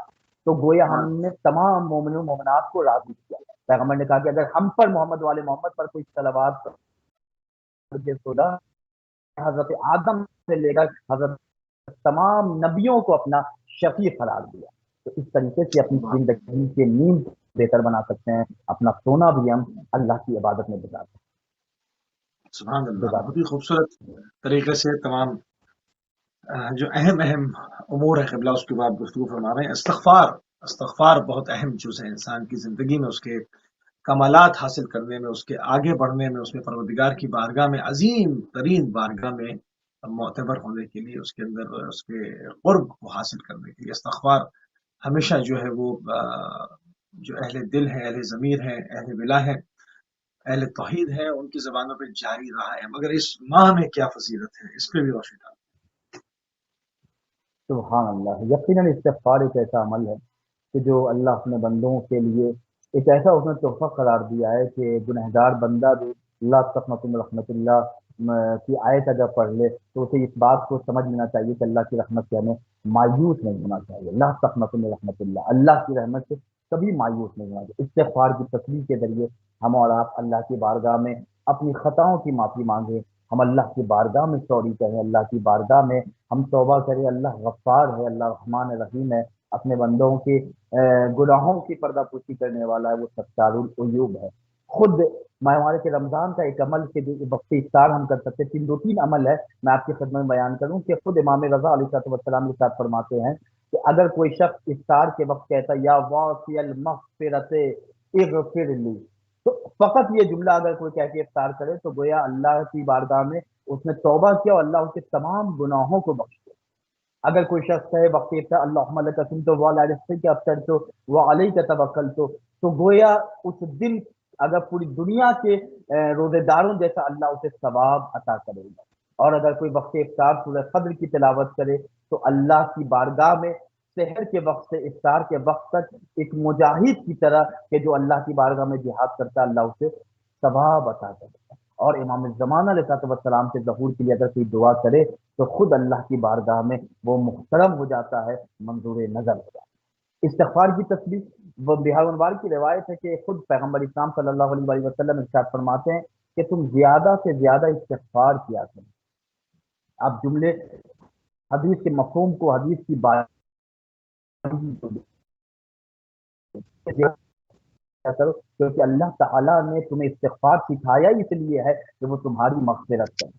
تو گویا ہم نے تمام مومنین و مومنات کو راضی کیا. پیغمبر نے کہا کہ اگر ہم پر محمد والے محمد پر کوئی صلوات کر کے سودا، حضرت آدم سے لے کر حضرت تمام نبیوں کو اپنا شفیع قرار دیا. تو اس طریقے سے اپنی زندگی کے نیند بہتر بنا سکتے ہیں، اپنا سونا بھی ہم اللہ کی عبادت میں گزار سکتے سبحان ہیں. اللہ. بہت ہی خوبصورت طریقے سے تمام جو اہم امور ہے قبلہ اس کے بعد گفتگو فرما رہے ہیں. استغفار بہت اہم چیز ہے انسان کی زندگی میں، اس کے کمالات حاصل کرنے میں، اس کے آگے بڑھنے میں، اس میں پروردگار کی بارگاہ میں، عظیم ترین بارگاہ میں معتبر ہونے کے لیے، اس کے اندر اس کے قرب کو حاصل کرنے کے لیے استغفار ہمیشہ جو ہے وہ جو اہل دل ہے، اہل ضمیر ہے، اہل ولا ہے، اہل توحید ہے، ان کی زبانوں پہ جاری رہا ہے. مگر اس ماہ میں کیا فضیلت ہے، اس پہ بھی روشنی ڈال. سبحان اللہ. یقیناً استغفار ایک ایسا عمل ہے کہ جو اللہ اپنے بندوں کے لیے ایک ایسا اس نے تحفہ قرار دیا ہے کہ گنہگار بندہ بھی اللہ تقنط من رحمت اللہ کی آیت اگر پڑھ لے تو اسے اس بات کو سمجھ لینا چاہیے کہ اللہ کی رحمت سے ہمیں مایوس نہیں ہونا چاہیے. اللہ تقنط من رحمت اللہ، اللہ کی رحمت سے کبھی مایوس نہیں ہونا چاہیے. استغفار کی تصویر کے ذریعے ہم اور آپ اللہ کی بارگاہ میں اپنی خطاؤں کی معافی مانگیں، ہم اللہ کی بارگاہ میں سوری کہیں، اللہ کی بارگاہ میں ہم توبہ کریں. اللہ غفار ہے، اللہ رحمان رحیم ہے، اپنے بندوں کے گناہوں کی پردہ پوشی کرنے والا ہے، وہ ستار العیوب ہے. خود ہمارے کے رمضان کا ایک عمل کے وقت افطار ہم کر سکتے ہیں. 2 3 عمل ہے میں آپ کی خدمت میں بیان کروں کہ خود امام رضا علیہ السلام کے ساتھ فرماتے ہیں کہ اگر کوئی شخص افطار کے وقت کہتا یا واسی المغفرت اغفر لی، تو فقط یہ جملہ اگر کوئی کہہ کے افطار کرے تو گویا اللہ کی بارگاہ میں اس نے توبہ کیا اور اللہ اس کے تمام گناہوں کو بخش دیا. اگر کوئی شخص کہے وقت افطار اللہم لک صمت وعلی رزقک افطرت وعلیک توکلت، تو گویا اس دن اگر پوری دنیا کے روزے داروں جیسا اللہ اسے ثواب عطا کرے گا. اور اگر کوئی وقت افطار سورہ قدر کی تلاوت کرے تو اللہ کی بارگاہ میں سحر کے وقت سے افطار کے وقت تک ایک مجاہد کی طرح کہ جو اللہ کی بارگاہ میں جہاد کرتا ہے اللہ اسے ثواب عطا کرے گا. اور امام زمانہ علیہ السلام کے ظہور کے لیے اگر کوئی دعا کرے تو خود اللہ کی بارگاہ میں وہ محترم ہو جاتا ہے، منظور نظر ہو جاتا ہے. استغفار کی تصویر وہ بہار انوار کی روایت ہے کہ خود پیغمبر اسلام صلی اللہ علیہ وسلم ارشاد فرماتے ہیں کہ تم زیادہ سے زیادہ استغفار کیا کرو. آپ جملے حدیث کے مفہوم کو، حدیث کی بات کرو، کیونکہ اللہ تعالیٰ نے تمہیں استغفار سکھایا اس لیے ہے کہ وہ تمہاری مغفرت کرے.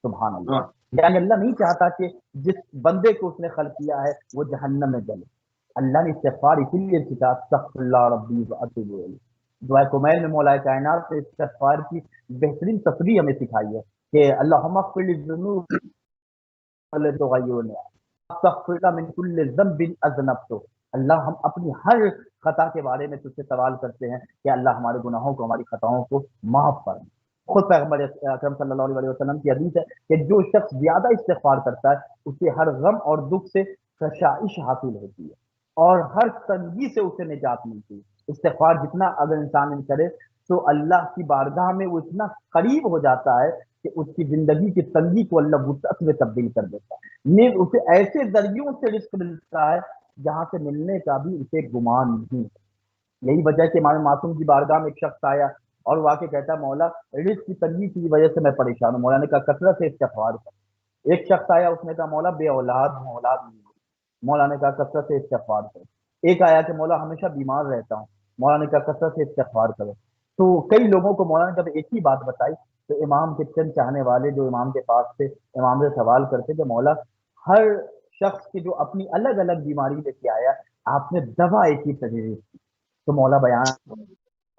سبحان اللہ. یعنی اللہ نہیں چاہتا کہ جس بندے کو اس نے خلق کیا ہے وہ جہنم میں جلے. اللہ نے استغفار اسی لیے سکھا استغفر اللہ ربی واتوب الیہ. دعائے کمیل میں مولا کائنات سے استغفار کی بہترین تصریح ہمیں سکھائی ہے کہ اللہم اغفر لی الذنوب استغفر من کل ذنب اذنبت. اللہ ہم اپنی ہر خطا کے بارے میں تجھ سے سوال کرتے ہیں کہ اللہ ہمارے گناہوں کو، ہماری خطاؤں کو معاف فرما. خود پیغمبر اکرم صلی اللہ علیہ وسلم کی حدیث ہے کہ جو شخص زیادہ استغفار کرتا ہے اسے ہر غم اور دکھ سے کشائش حاصل ہوتی ہے اور ہر تنگی سے اسے نجات ملتی ہے. استغفار جتنا اگر انسان کرے تو اللہ کی بارگاہ میں وہ اتنا قریب ہو جاتا ہے کہ اس کی زندگی کی تنگی کو اللہ وسعت میں تبدیل کر دیتا ہے، اسے ایسے ذریعوں سے رزق ملتا ہے جہاں سے ملنے کا بھی اسے گمان نہیں۔ یہی وجہ ہے کہ امام معصوم کی بارگاہ میں ایک شخص آیا اور واقع کہتا ہے مولا رزق کی تنگی کی وجہ سے میں پریشان ہوں۔ مولا نے کہا کثرت سے استغفار کر۔ ایک شخص آیا، اس نے کہا مولا بے اولاد ہوں، اولاد نہیں ہے۔ مولا نے کہا کثرت سے استغفار کرو۔ ایک آیا کہ مولا ہمیشہ بیمار رہتا ہوں۔ مولا نے کہا کثرت سے استغفار کرو۔ تو کئی لوگوں کو مولا نے جب ایک ہی بات بتائی تو امام کے چند چاہنے والے جو امام کے پاس تھے، امام سے سوال کرتے کہ مولا ہر شخص کی جو اپنی الگ الگ بیماری لے کے آیا، آپ نے دوا ایک ہی تجویز کی۔ تو مولا بیان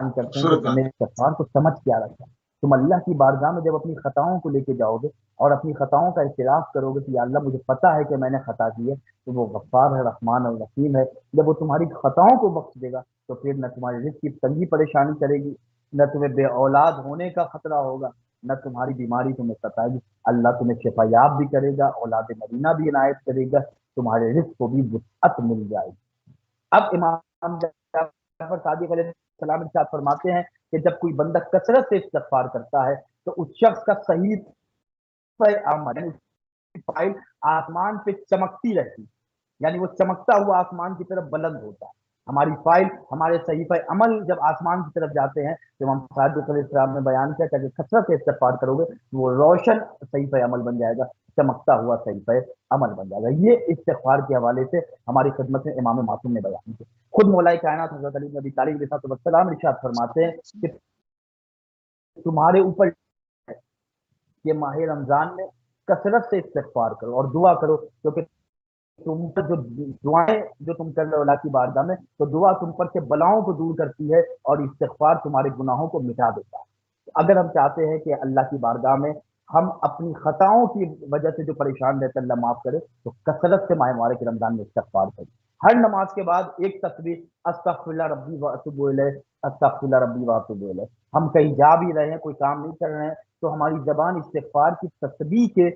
کرتے ہیں کہ خوبصورت تم بات نے استغفار کو سمجھ کیا رکھا؟ تم اللہ کی بارگاہ میں جب اپنی خطاؤں کو لے کے جاؤ گے اور اپنی خطاؤں کا اعتراف کرو گے کہ یا اللہ مجھے پتا ہے کہ میں نے خطا کی ہے، تو وہ غفار ہے، رحمان اور رحیم ہے۔ جب وہ تمہاری خطاؤں کو بخش دے گا تو پھر نہ تمہاری رزق کی تنگی پریشانی کرے گی، نہ تمہیں بے اولاد ہونے کا خطرہ ہوگا، نہ تمہاری بیماری تمہیں ستائے گی۔ اللہ تمہیں شفا یاب بھی کرے گا، اولاد مدینہ بھی عنایت کرے گا، تمہارے رزق کو بھی وسعت مل جائے گی۔ اب امام جعفر صادق علیہ السلام ارشاد فرماتے ہیں کہ جب کوئی بندہ کثرت سے استغفار کرتا ہے تو اس شخص کا صحیفہ عمل یعنی اس کی فائل آسمان پہ چمکتی رہتی، یعنی وہ چمکتا ہوا آسمان کی طرف بلند ہوتا ہے۔ ہماری فائل، ہمارے صحیفہ عمل جب آسمان کی طرف جاتے ہیں تو امام صادق علیہ السلام نے بیان کیا کہ اگر کثرت سے استغفار کرو گے وہ روشن صحیفہ عمل بن جائے گا، چمکتا ہوا صحیفہ عمل بن جائے گا۔ یہ استغفار کے حوالے سے ہماری خدمت میں امام معصوم نے بیان کیا۔ خود مولا کائنات حضرت علی بن ابی طالب علیہ السلام ارشاد فرماتے ہیں کہ تمہارے اوپر یہ ماہ رمضان میں کثرت سے استغفار کرو اور دعا کرو، کیونکہ تم پر جو دعائیں جو تم کر رہے ہو اللہ کی بارگاہ میں، تو دعا تم پر سے بلاؤں کو دور کرتی ہے اور استغفار تمہارے گناہوں کو مٹا دیتا ہے۔ اگر ہم چاہتے ہیں کہ اللہ کی بارگاہ میں ہم اپنی خطاؤں کی وجہ سے جو پریشان رہتے ہیں اللہ معاف کرے، تو کثرت سے ماہ مبارک رمضان میں استغفار کریں۔ ہر نماز کے بعد ایک تسبیح استغفر اللہ ربی واتوب الیہ، استغفر اللہ ربی واتوب الیہ۔ ہم کہیں جا بھی رہے ہیں، کوئی کام نہیں کر رہے ہیں، تو ہماری زبان استغفار کی تسبیح کے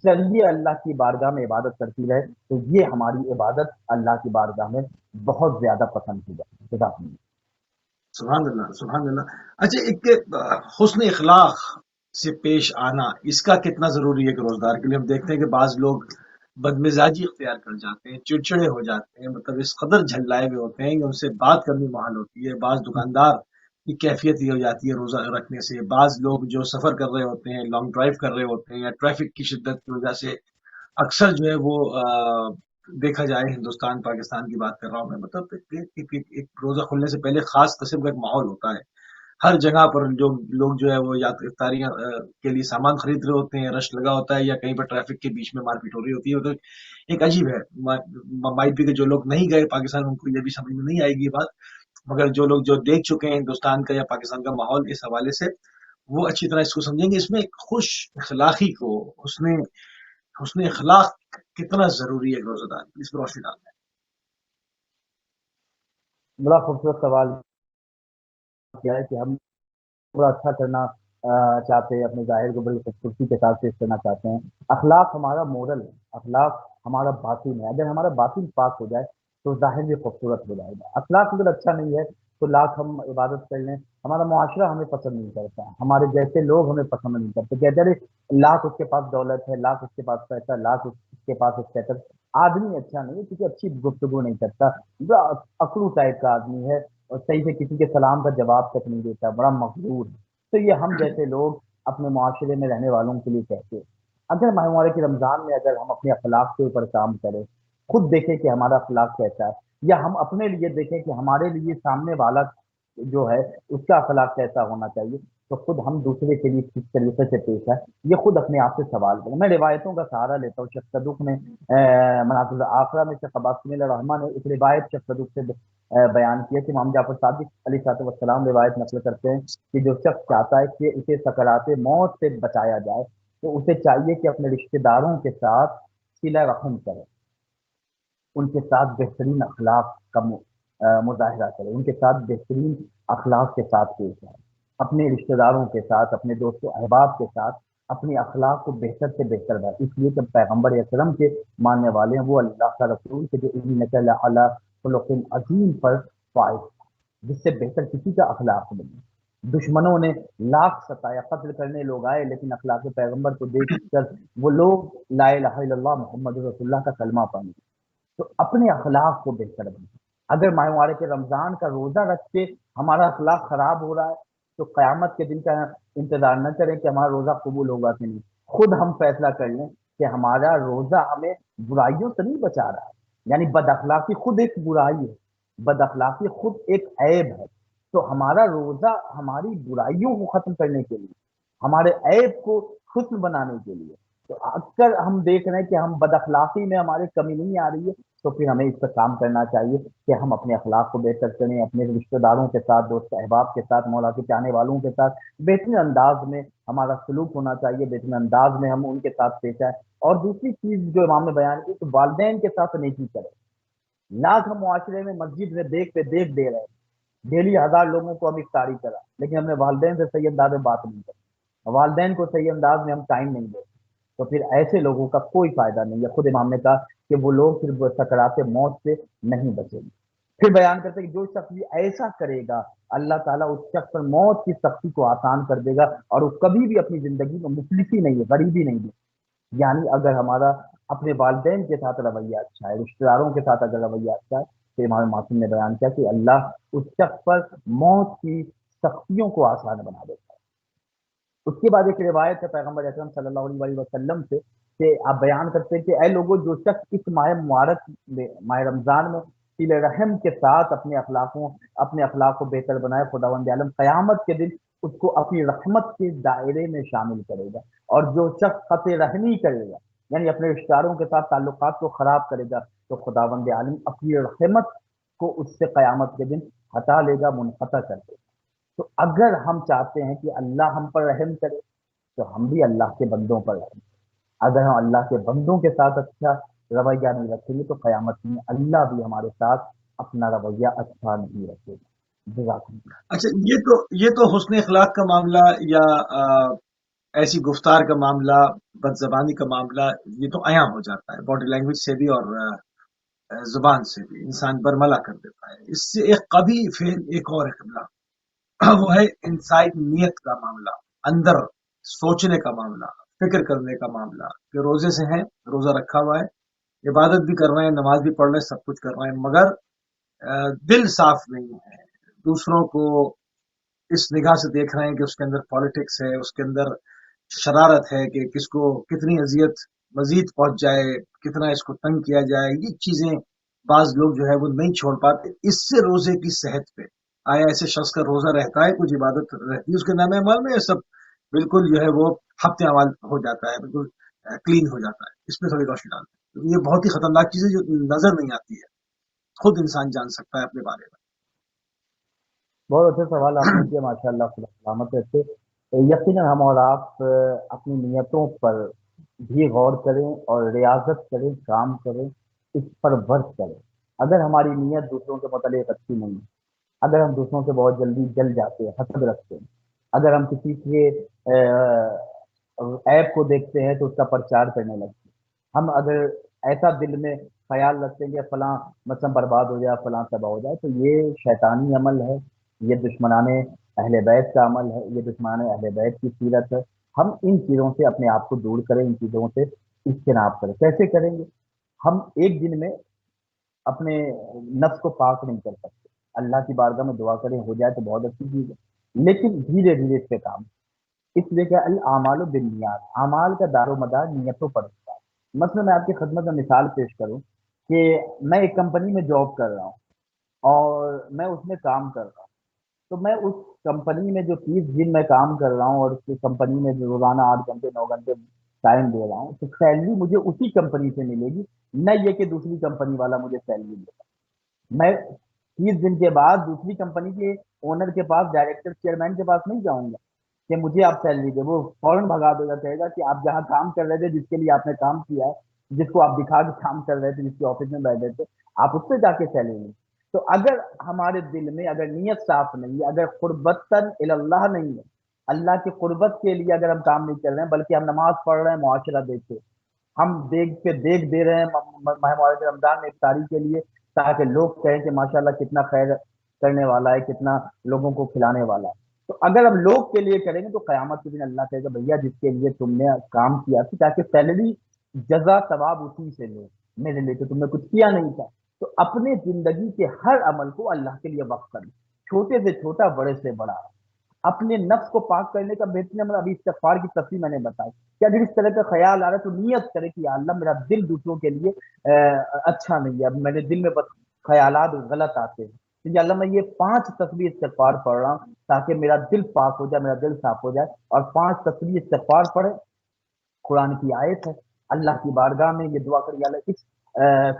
ذریعے اللہ کی بارگاہ میں عبادت کرتی رہے، تو یہ ہماری عبادت اللہ کی بارگاہ میں بہت زیادہ پسند کی جاتی ہے۔ جزاک اللہ۔ سبحان اللہ، سبحان اللہ۔ اچھا، ایک حسن اخلاق سے پیش آنا، اس کا کتنا ضروری ہے کہ روزگار کے لیے؟ ہم دیکھتے ہیں کہ بعض لوگ بدمزاجی اختیار کر جاتے ہیں، چڑچڑے ہو جاتے ہیں، مطلب اس قدر جھلائے ہوئے ہوتے ہیں کہ ان سے بات کرنی محال ہوتی ہے۔ بعض دکاندار کی کیفیت یہ ہو جاتی ہے روزہ رکھنے سے، بعض لوگ جو سفر کر رہے ہوتے ہیں، لانگ ڈرائیو کر رہے ہوتے ہیں، یا ٹریفک کی شدت کی وجہ سے اکثر جو ہے وہ دیکھا جائے، ہندوستان پاکستان کی بات کر رہا ہوں میں، مطلب ایک روزہ کھلنے سے پہلے خاص قسم کا ایک ماحول ہوتا ہے۔ ہر جگہ پر جو لوگ جو ہے وہ یا تو افطاریاں کے لیے سامان خرید رہے ہوتے ہیں، رش لگا ہوتا ہے، یا کہیں پر ٹریفک کے بیچ میں مار پیٹ ہو رہی ہوتی ہے۔ تو ایک عجیب ہے، مائٹ بھی کہ جو لوگ نہیں گئے پاکستان ان کو یہ بھی سمجھ میں نہیں آئے گی یہ بات، مگر جو لوگ جو دیکھ چکے ہیں ہندوستان کا یا پاکستان کا ماحول اس حوالے سے، وہ اچھی طرح اس کو سمجھیں گے۔ اس میں ایک خوش اخلاقی کو، حسن اخلاق کتنا ضروری ہے روزہ دار، اس پر روشنی ڈالنا ہے۔ بڑا خوبصورت سوال کیا ہے کہ ہم بڑا اچھا کرنا چاہتے ہیں، اپنے ظاہر کو بڑی خوبصورتی کے ساتھ پیش کرنا چاہتے ہیں۔ اخلاق ہمارا مورل ہے، اخلاق ہمارا باطن ہے۔ اگر ہمارا باطن پاک ہو جائے تو ظاہر بھی خوبصورت ہو جائے گا۔ اخلاق اگر اچھا نہیں ہے تو لاکھ ہم عبادت کر لیں، ہمارا معاشرہ ہمیں پسند نہیں کرتا، ہمارے جیسے لوگ ہمیں پسند نہیں کرتے۔ کہتے ہیں لاکھ اس کے پاس دولت ہے، لاکھ اس کے پاس پیسہ، لاکھ اس کے پاس اسٹیٹس، آدمی اچھا نہیں ہے کیونکہ اچھی گفتگو نہیں کرتا، بڑا اکڑو ٹائپ کا آدمی ہے، اور صحیح سے کسی کے سلام کا جواب تک نہیں دیتا، بڑا مغرور ہے۔ تو یہ ہم جیسے لوگ اپنے معاشرے میں رہنے والوں کے لیے کہتے ہیں۔ اگر ماہ مبارک کے رمضان میں اگر ہم اپنے اخلاق کے اوپر کام کریں، خود دیکھیں کہ ہمارا اخلاق کیسا ہے، یا ہم اپنے لیے دیکھیں کہ ہمارے لیے سامنے والا جو ہے اس کا اخلاق کیسا ہونا چاہیے، تو خود ہم دوسرے کے لیے کس طریقے سے پیش ہے، یہ خود اپنے آپ سے سوال کریں۔ میں روایتوں کا سہارا لیتا ہوں۔ شیخ صدوق نے مناقب الآخرہ میں شیخ عباس بن الرحمٰن نے ایک روایت شیخ صدوق سے بیان کیا کہ امام جعفر صادق علیہ السلام روایت نقل کرتے ہیں کہ جو شخص چاہتا ہے کہ اسے سکرات موت سے بچایا جائے تو اسے چاہیے کہ اپنے رشتہ داروں کے ساتھ صلہ رحم کرے، ان کے ساتھ بہترین اخلاق کا مظاہرہ کرے، ان کے ساتھ بہترین اخلاق کے ساتھ پیش آئے، اپنے رشتہ داروں کے ساتھ، اپنے دوست و احباب کے ساتھ اپنی اخلاق کو بہتر سے بہتر بنائے۔ اس لیے کہ پیغمبر اکرم کے ماننے والے ہیں، وہ اللہ کا رسول کے جو انک لعلی خلق عظیم پر فائز، جس سے بہتر کسی کا اخلاق نہیں۔ دشمنوں نے لاکھ ستایا، قتل کرنے لوگ آئے، لیکن اخلاق پیغمبر کو دیکھ کر وہ لوگ لا الہ الا اللہ محمد رسول اللہ کا کلمہ پڑھ گئے۔ تو اپنے اخلاق کو بہتر بنائیں۔ اگر ماہ مبارک رمضان کا روزہ رکھ کے ہمارا اخلاق خراب ہو رہا ہے تو قیامت کے دن کا انتظار نہ کریں کہ ہمارا روزہ قبول ہوگا کہ نہیں، خود ہم فیصلہ کر لیں کہ ہمارا روزہ ہمیں برائیوں سے نہیں بچا رہا ہے۔ یعنی بد اخلاقی خود ایک برائی ہے، بد اخلاقی خود ایک عیب ہے۔ تو ہمارا روزہ ہماری برائیوں کو ختم کرنے کے لیے، ہمارے عیب کو حسن بنانے کے لیے، تو اگر ہم دیکھ رہے ہیں کہ ہم بد اخلاقی میں ہماری کمی نہیں آ رہی ہے تو پھر ہمیں اس پر کام کرنا چاہیے کہ ہم اپنے اخلاق کو بہتر کریں، اپنے رشتہ داروں کے ساتھ، دوست احباب کے ساتھ، مولا کے چاہنے والوں کے ساتھ بہترین انداز میں ہمارا سلوک ہونا چاہیے، بہترین انداز میں ہم ان کے ساتھ پیش آئیں۔ اور دوسری چیز جو امام نے بیان کی کہ والدین کے ساتھ نیکی کریں۔ لاکھ ہم معاشرے میں مسجد میں دیکھ پہ دیکھ دے رہے ہیں، ڈیلی 1000 لوگوں کو ہم افطاری کرا، لیکن ہم نے والدین سے صحیح انداز میں بات نہیں کی، والدین کو صحیح انداز میں ہم ٹائم نہیں دے، تو پھر ایسے لوگوں کا کوئی فائدہ نہیں ہے۔ خود امام نے کہا کہ وہ لوگ پھر سکرات موت سے نہیں بچیں گے۔ پھر بیان کرتے ہیں کہ جو شخص بھی ایسا کرے گا اللہ تعالیٰ اس شخص پر موت کی سختی کو آسان کر دے گا، اور وہ کبھی بھی اپنی زندگی میں مفلسی نہیں ہے، غریبی نہیں ہے۔ یعنی اگر ہمارا اپنے والدین کے ساتھ رویہ اچھا ہے، رشتہ داروں کے ساتھ اگر رویہ اچھا ہے، تو امام معصوم نے بیان کیا کہ اللہ اس شخص پر موت کی سختیوں کو آسان بنا دیتا ہے۔ اس کے بعد ایک روایت ہے پیغمبر اکرم صلی اللہ علیہ وسلم سے کہ آپ بیان کرتے ہیں کہ اے لوگوں، جو شخص اس ماہ مبارک میں، ماہ رمضان میں صلہ رحم کے ساتھ اپنے اخلاق کو بہتر بنائے، خداوند عالم قیامت کے دن اس کو اپنی رحمت کے دائرے میں شامل کرے گا۔ اور جو شخص قطع رحمی کرے گا، یعنی اپنے رشتہ داروں کے ساتھ تعلقات کو خراب کرے گا، تو خداوند عالم اپنی رحمت کو اس سے قیامت کے دن ہٹا لے گا، منقطع کر دے گا۔ تو اگر ہم چاہتے ہیں کہ اللہ ہم پر رحم کرے تو ہم بھی اللہ کے بندوں پر رحم کریں۔ اگر ہم اللہ کے بندوں کے ساتھ اچھا رویہ نہیں رکھیں گے تو قیامت میں اللہ بھی ہمارے ساتھ اپنا رویہ اچھا نہیں رکھے گا۔ جزاک اللہ۔ اچھا، یہ تو حسن اخلاق کا معاملہ یا ایسی گفتار کا معاملہ، بد زبانی کا معاملہ، یہ تو عیاں ہو جاتا ہے باڈی لینگویج سے بھی اور زبان سے بھی انسان برملا کر دیتا ہے۔ اس سے ایک قبی فعل ایک اور ہے قبلہ، وہ ہے انسائڈ نیت کا معاملہ، اندر سوچنے کا معاملہ، فکر کرنے کا معاملہ کہ روزے سے ہیں، روزہ رکھا ہوا ہے، عبادت بھی کر رہے ہیں، نماز بھی پڑھ رہے ہیں، سب کچھ کر رہے ہیں، مگر دل صاف نہیں ہے، دوسروں کو اس نگاہ سے دیکھ رہے ہیں کہ اس کے اندر پالیٹکس ہے، اس کے اندر شرارت ہے کہ کس کو کتنی اذیت مزید پہنچ جائے، کتنا اس کو تنگ کیا جائے، یہ چیزیں بعض لوگ جو ہے وہ نہیں چھوڑ پاتے۔ اس سے روزے کی صحت پہ آیا ایسے شخص کا روزہ رہتا ہے، کچھ عبادت رہتی ہے اس کے نام عمل میں، یہ سب بالکل جو ہے وہ ہفتے عمل ہو جاتا ہے، بالکل کلین ہو جاتا ہے۔ اس میں تھوڑی روشنی ڈالتے ہیں، یہ بہت ہی خطرناک چیز ہے جو نظر نہیں آتی ہے، خود انسان جان سکتا ہے اپنے بارے بہت اچھا سوال آپ نے کیا، ماشاء اللہ، خدا سلامت رکھے۔ یقیناً ہم اور آپ اپنی نیتوں پر بھی غور کریں اور ریاضت کریں، کام کریں، اس پر ورک کریں۔ اگر ہماری نیت دوسروں کے متعلق اچھی نہیں ہے، اگر ہم دوسروں سے بہت جلدی جل جاتے ہیں، حسد رکھتے ہیں، اگر ہم کسی کے ایپ کو دیکھتے ہیں تو اس کا پرچار کرنے لگتے ہیں، ہم اگر ایسا دل میں خیال رکھتے ہیں کہ فلاں مثلا برباد ہو جائے، فلاں تباہ ہو جائے، تو یہ شیطانی عمل ہے، یہ دشمنان اہل بیت کا عمل ہے، یہ دشمنان اہل بیت کی سیرت ہے۔ ہم ان چیزوں سے اپنے آپ کو دور کریں، ان چیزوں سے اجتناب کریں۔ کیسے کریں گے؟ ہم ایک دن میں اپنے نفس کو پاک نہیں کر سکتے، اللہ کی بارگاہ میں دعا کریں، ہو جائے تو بہت اچھی چیز ہے، لیکن دھیرے دھیرے اس پہ کام۔ اس لیے کہ الاعمال بالنیات، اعمال کا دار و مدار نیتوں پر ہوتا ہے۔ مثلا میں آپ کی خدمت میں مثال پیش کروں کہ میں ایک کمپنی میں جاب کر رہا ہوں اور میں اس میں کام کر رہا ہوں، تو میں اس کمپنی میں جو 30 دن میں کام کر رہا ہوں اور اس کمپنی میں جو روزانہ 8 گھنٹے 9 گھنٹے ٹائم دے رہا ہوں، تو سیلری مجھے اسی کمپنی سے ملے گی، نہ یہ کہ دوسری کمپنی والا مجھے سیلری دے گا۔ میں 30 دن کے بعد دوسری کمپنی کے اونر کے پاس، ڈائریکٹر چیئرمین کے پاس نہیں جاؤں گا کہ مجھے آپ سیلری دے، وہ فوراً بھگا دے گا، کہے گا کہ آپ جہاں کام کر رہے تھے، جس کے لیے آپ نے کام کیا ہے، جس کو آپ دکھا کے کام کر رہے تھے، جس کے آفس میں بیٹھے تھے، آپ اس سے جا کے سیلری لیں۔ تو اگر ہمارے دل میں اگر نیت صاف نہیں ہے، اگر قربتاً اللہ نہیں ہے، اللہ کی قربت کے لیے اگر ہم کام نہیں کر رہے ہیں، بلکہ ہم نماز پڑھ رہے ہیں معاشرہ دیکھے، ہم دیکھ دے رہے ہیں ماہ مبارک رمضان میں افطاری کے لیے تاکہ لوگ کہیں کہ ماشاءاللہ کتنا خیر کرنے والا ہے، کتنا لوگوں کو کھلانے والا ہے، تو اگر ہم لوگ کے لیے کریں گے تو قیامت کے دن اللہ کہے گا بھیا جس کے لیے تم نے کام کیا تھا تاکہ سیلری جزا ثواب اسی سے لو، میرے لیے تو تم نے کچھ کیا نہیں تھا۔ تو اپنے زندگی کے ہر عمل کو اللہ کے لیے وقف کریں، چھوٹے سے چھوٹا بڑے سے بڑا۔ اپنے نفس کو پاک کرنے کا بہترین عمل ابھی استغفار کی تفصیل میں نے بتائی کہ اگر اس طرح کا خیال آ رہا ہے تو نیت کرے کہ یا اللہ میرا دل دوسروں کے لیے اچھا نہیں ہے، اب میرے دل میں بس خیالات غلط آتے ہیں، تو یا اللہ میں یہ 5 تسبیح استغفار پڑھ رہا ہوں تاکہ میرا دل پاک ہو جائے، میرا دل صاف ہو جائے، اور 5 تسبیح استغفار پڑھے۔ قرآن کی آیت ہے، اللہ کی بارگاہ میں یہ دعا کری اللہ اس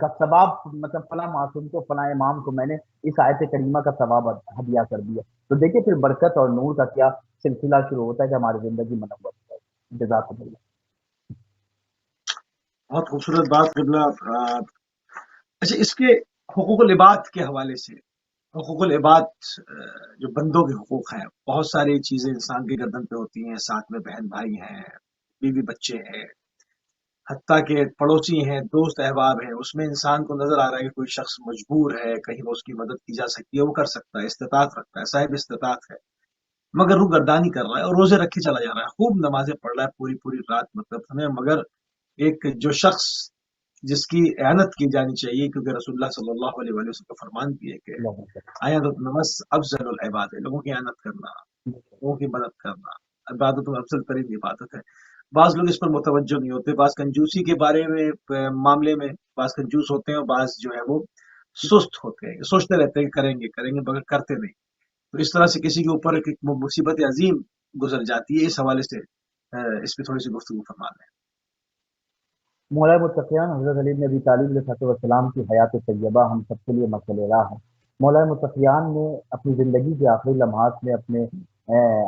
کا ثواب، مطلب فلاں معصوم کو فلاں امام کو میں نے اس آیت کریمہ کا ثواب ہدیہ کر دیا، تو دیکھیں پھر برکت اور نور کا کیا سلسلہ شروع ہوتا ہے کہ ہماری زندگی منور ہو جائے۔ جزاک اللہ۔ بہت خوبصورت بات قبلہ۔ اچھا، اس کے حقوق العباد کے حوالے سے، حقوق العباد جو بندوں کے حقوق ہیں، بہت ساری چیزیں انسان کی گردن پہ ہوتی ہیں، ساتھ میں بہن بھائی ہیں، بیوی بچے ہیں، حتیٰ کہ پڑوسی ہیں، دوست احباب ہیں، اس میں انسان کو نظر آ رہا ہے کہ کوئی شخص مجبور ہے، کہیں وہ اس کی مدد کی جا سکتی ہے، وہ کر سکتا ہے، استطاعت رکھتا ہے، صاحب استطاعت ہے، مگر روح گردانی کر رہا ہے اور روزے رکھے چلا جا رہا ہے، خوب نمازیں پڑھ رہا ہے پوری پوری رات، مطلب ہمیں، مگر ایک جو شخص جس کی اعانت کی جانی چاہیے، کیونکہ رسول اللہ صلی اللہ علیہ وآلہ وسلم کا فرمان بھی ہے کہ اعانت النفس افضل العباد ہے، لوگوں کی اعانت کرنا، لوگوں کی مدد کرنا عبادت میں افضل ترین عبادت ہے۔ بعض لوگ اس پر متوجہ نہیں ہوتے، بعض کنجوسی کے بارے میں معاملے میں بعض کنجوس ہوتے ہیں، اور بعض جو ہے وہ سست ہوتے ہیں، سوچتے رہتے ہیں کہ کریں گے کریں گے مگر کرتے نہیں، تو اس طرح سے کسی کے اوپر ایک مصیبت عظیم گزر جاتی ہے۔ اس حوالے سے اس پہ تھوڑی سی گفتگو فرما لیں۔ مولا متقیان حضرت علی بن ابی طالب علیہ السلام کی حیات طیبہ ہم سب کے لیے مشعل راہ ہے۔ مولا متقیان نے اپنی زندگی کے آخری لمحات میں اپنے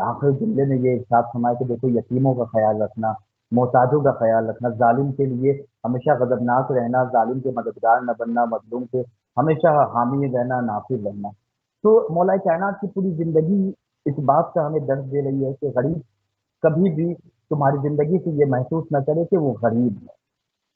آخری جملے میں یہ ارشاد فرمایا کہ دیکھو یتیموں کا خیال رکھنا، محتاجوں کا خیال رکھنا، ظالم کے لیے ہمیشہ غضبناک رہنا، ظالم کے مددگار نہ بننا، مظلوم کے ہمیشہ حامی رہنا، ناصر رہنا۔ تو مولا کائنات کی پوری زندگی اس بات کا ہمیں درس دے رہی ہے کہ غریب کبھی بھی تمہاری زندگی سے یہ محسوس نہ کرے کہ وہ غریب ہے،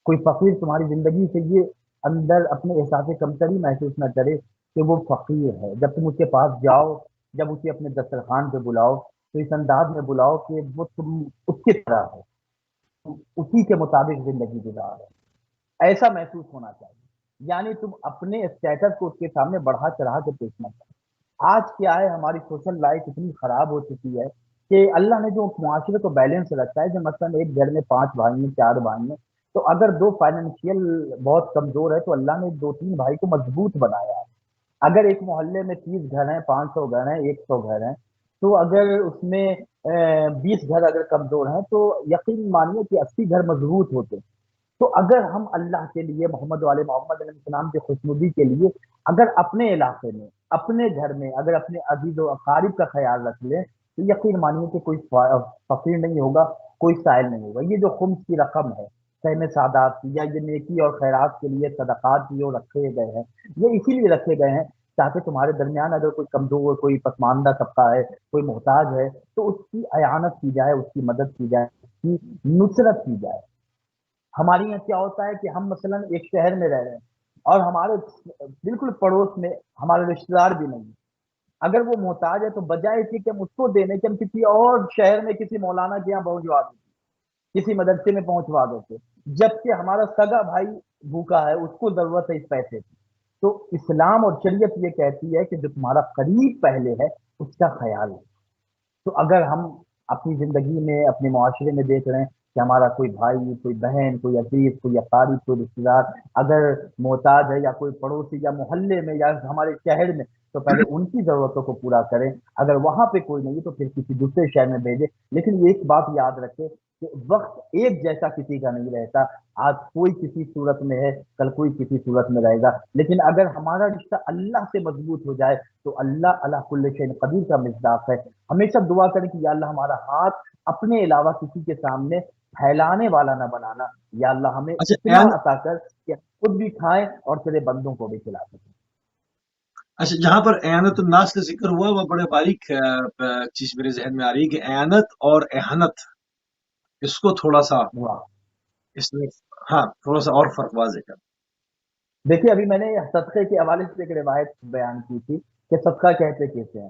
کوئی فقیر تمہاری زندگی سے یہ اندر اپنے احساس کمتری محسوس نہ کرے کہ وہ فقیر ہے۔ جب تم اس کے پاس جاؤ، جب اسے اپنے دسترخوان پہ بلاؤ تو اس انداز میں بلاؤ کہ وہ تم اس کی طرح ہے، تم اسی کے مطابق زندگی گزار رہے ہو، ایسا محسوس ہونا چاہیے، یعنی تم اپنے اسٹیٹس کو اس کے سامنے بڑھا چڑھا کے پیش نہ کرو۔ آج کیا ہے، ہماری سوشل لائف اتنی خراب ہو چکی ہے کہ اللہ نے جو معاشرے کو بیلنس رکھا ہے، جو مثلاً ایک گھر میں 5 بھائی ہیں، 4 بھائی ہیں، تو اگر 2 فائنینشیل بہت کمزور ہے تو اللہ نے 2-3 بھائی کو مضبوط بنایا ہے۔ اگر ایک محلے میں 30 گھر ہیں، 500 گھر ہیں، 100 گھر ہیں، تو اگر اس میں 20 گھر اگر کمزور ہیں تو یقین مانیے کہ 80 گھر مضبوط ہوتے ہیں۔ تو اگر ہم اللہ کے لیے، محمد والے محمد علیہ السلام کی خوشنودی کے لیے، اگر اپنے علاقے میں، اپنے گھر میں، اگر اپنے عزیز و اقارب کا خیال رکھ لیں تو یقین مانیے کہ کوئی فقیر نہیں ہوگا، کوئی سائل نہیں ہوگا۔ یہ جو خمس کی رقم ہے سہم سادات کی، یا یہ نیکی اور خیرات کے لیے صدقات جو رکھے گئے ہیں، یہ اسی لیے رکھے گئے ہیں تاکہ تمہارے درمیان اگر کوئی کمزور، کوئی پسماندہ طبقہ ہے، کوئی محتاج ہے، تو اس کی اعانت کی جائے، اس کی مدد کی جائے، اس کی نصرت کی جائے۔ ہمارے یہاں کیا ہوتا ہے کہ ہم مثلاً ایک شہر میں رہ رہے ہیں اور ہمارے بالکل پڑوس میں ہمارے رشتے دار بھی نہیں ہیں، اگر وہ محتاج ہے تو بجائے اس کہ ہم اس کو دینے کے ہم کسی اور شہر میں کسی مولانا کے یہاں پہنچوا دیتے، کسی مدرسے میں پہنچوا دیتے، جبکہ ہمارا سگا بھائی بھوکا ہے، اس کو ضرورت ہے اس پیسے کی۔ تو اسلام اور شریعت یہ کہتی ہے کہ جو تمہارا قریب پہلے ہے اس کا خیال ہے۔ تو اگر ہم اپنی زندگی میں، اپنے معاشرے میں دیکھ رہے ہیں کہ ہمارا کوئی بھائی، کوئی بہن، کوئی عزیز، کوئی اقارب، کوئی رشتے دار اگر محتاج ہے، یا کوئی پڑوسی، یا محلے میں، یا ہمارے شہر میں، تو پہلے ان کی ضرورتوں کو پورا کریں۔ اگر وہاں پہ کوئی نہیں تو پھر کسی دوسرے شہر میں بھیجیں، لیکن ایک بات یاد رکھے کہ وقت ایک جیسا کسی کا نہیں رہتا، آج کوئی کسی صورت میں ہے، کل کوئی کسی صورت میں رہے گا، لیکن اگر ہمارا رشتہ اللہ سے مضبوط ہو جائے تو اللہ اللہ کل شیء قدیر کا مصداق ہے۔ ہمیشہ دعا کریں کہ یا اللہ ہمارا ہاتھ اپنے علاوہ کسی کے سامنے پھیلانے والا نہ بنانا، یا اللہ ہمیں اتنا اچھا، عطا کر کہ ہم خود بھی کھائیں اور تیرے بندوں کو بھی کھلا سکیں۔ اچھا، جہاں پر اعانت الناس کا ذکر ہوا وہ بڑے باریک چیز میرے ذہن میں آ رہی ہے کہ اعانت اور احانت، اس کو تھوڑا سا واہ، اس میں، ہاں، تھوڑا سا اور فرق واضح کر۔ دیکھیے ابھی میں نے صدقے کے حوالے سے ایک روایت بیان کی تھی کہ صدقہ کہتے کیسے ہیں۔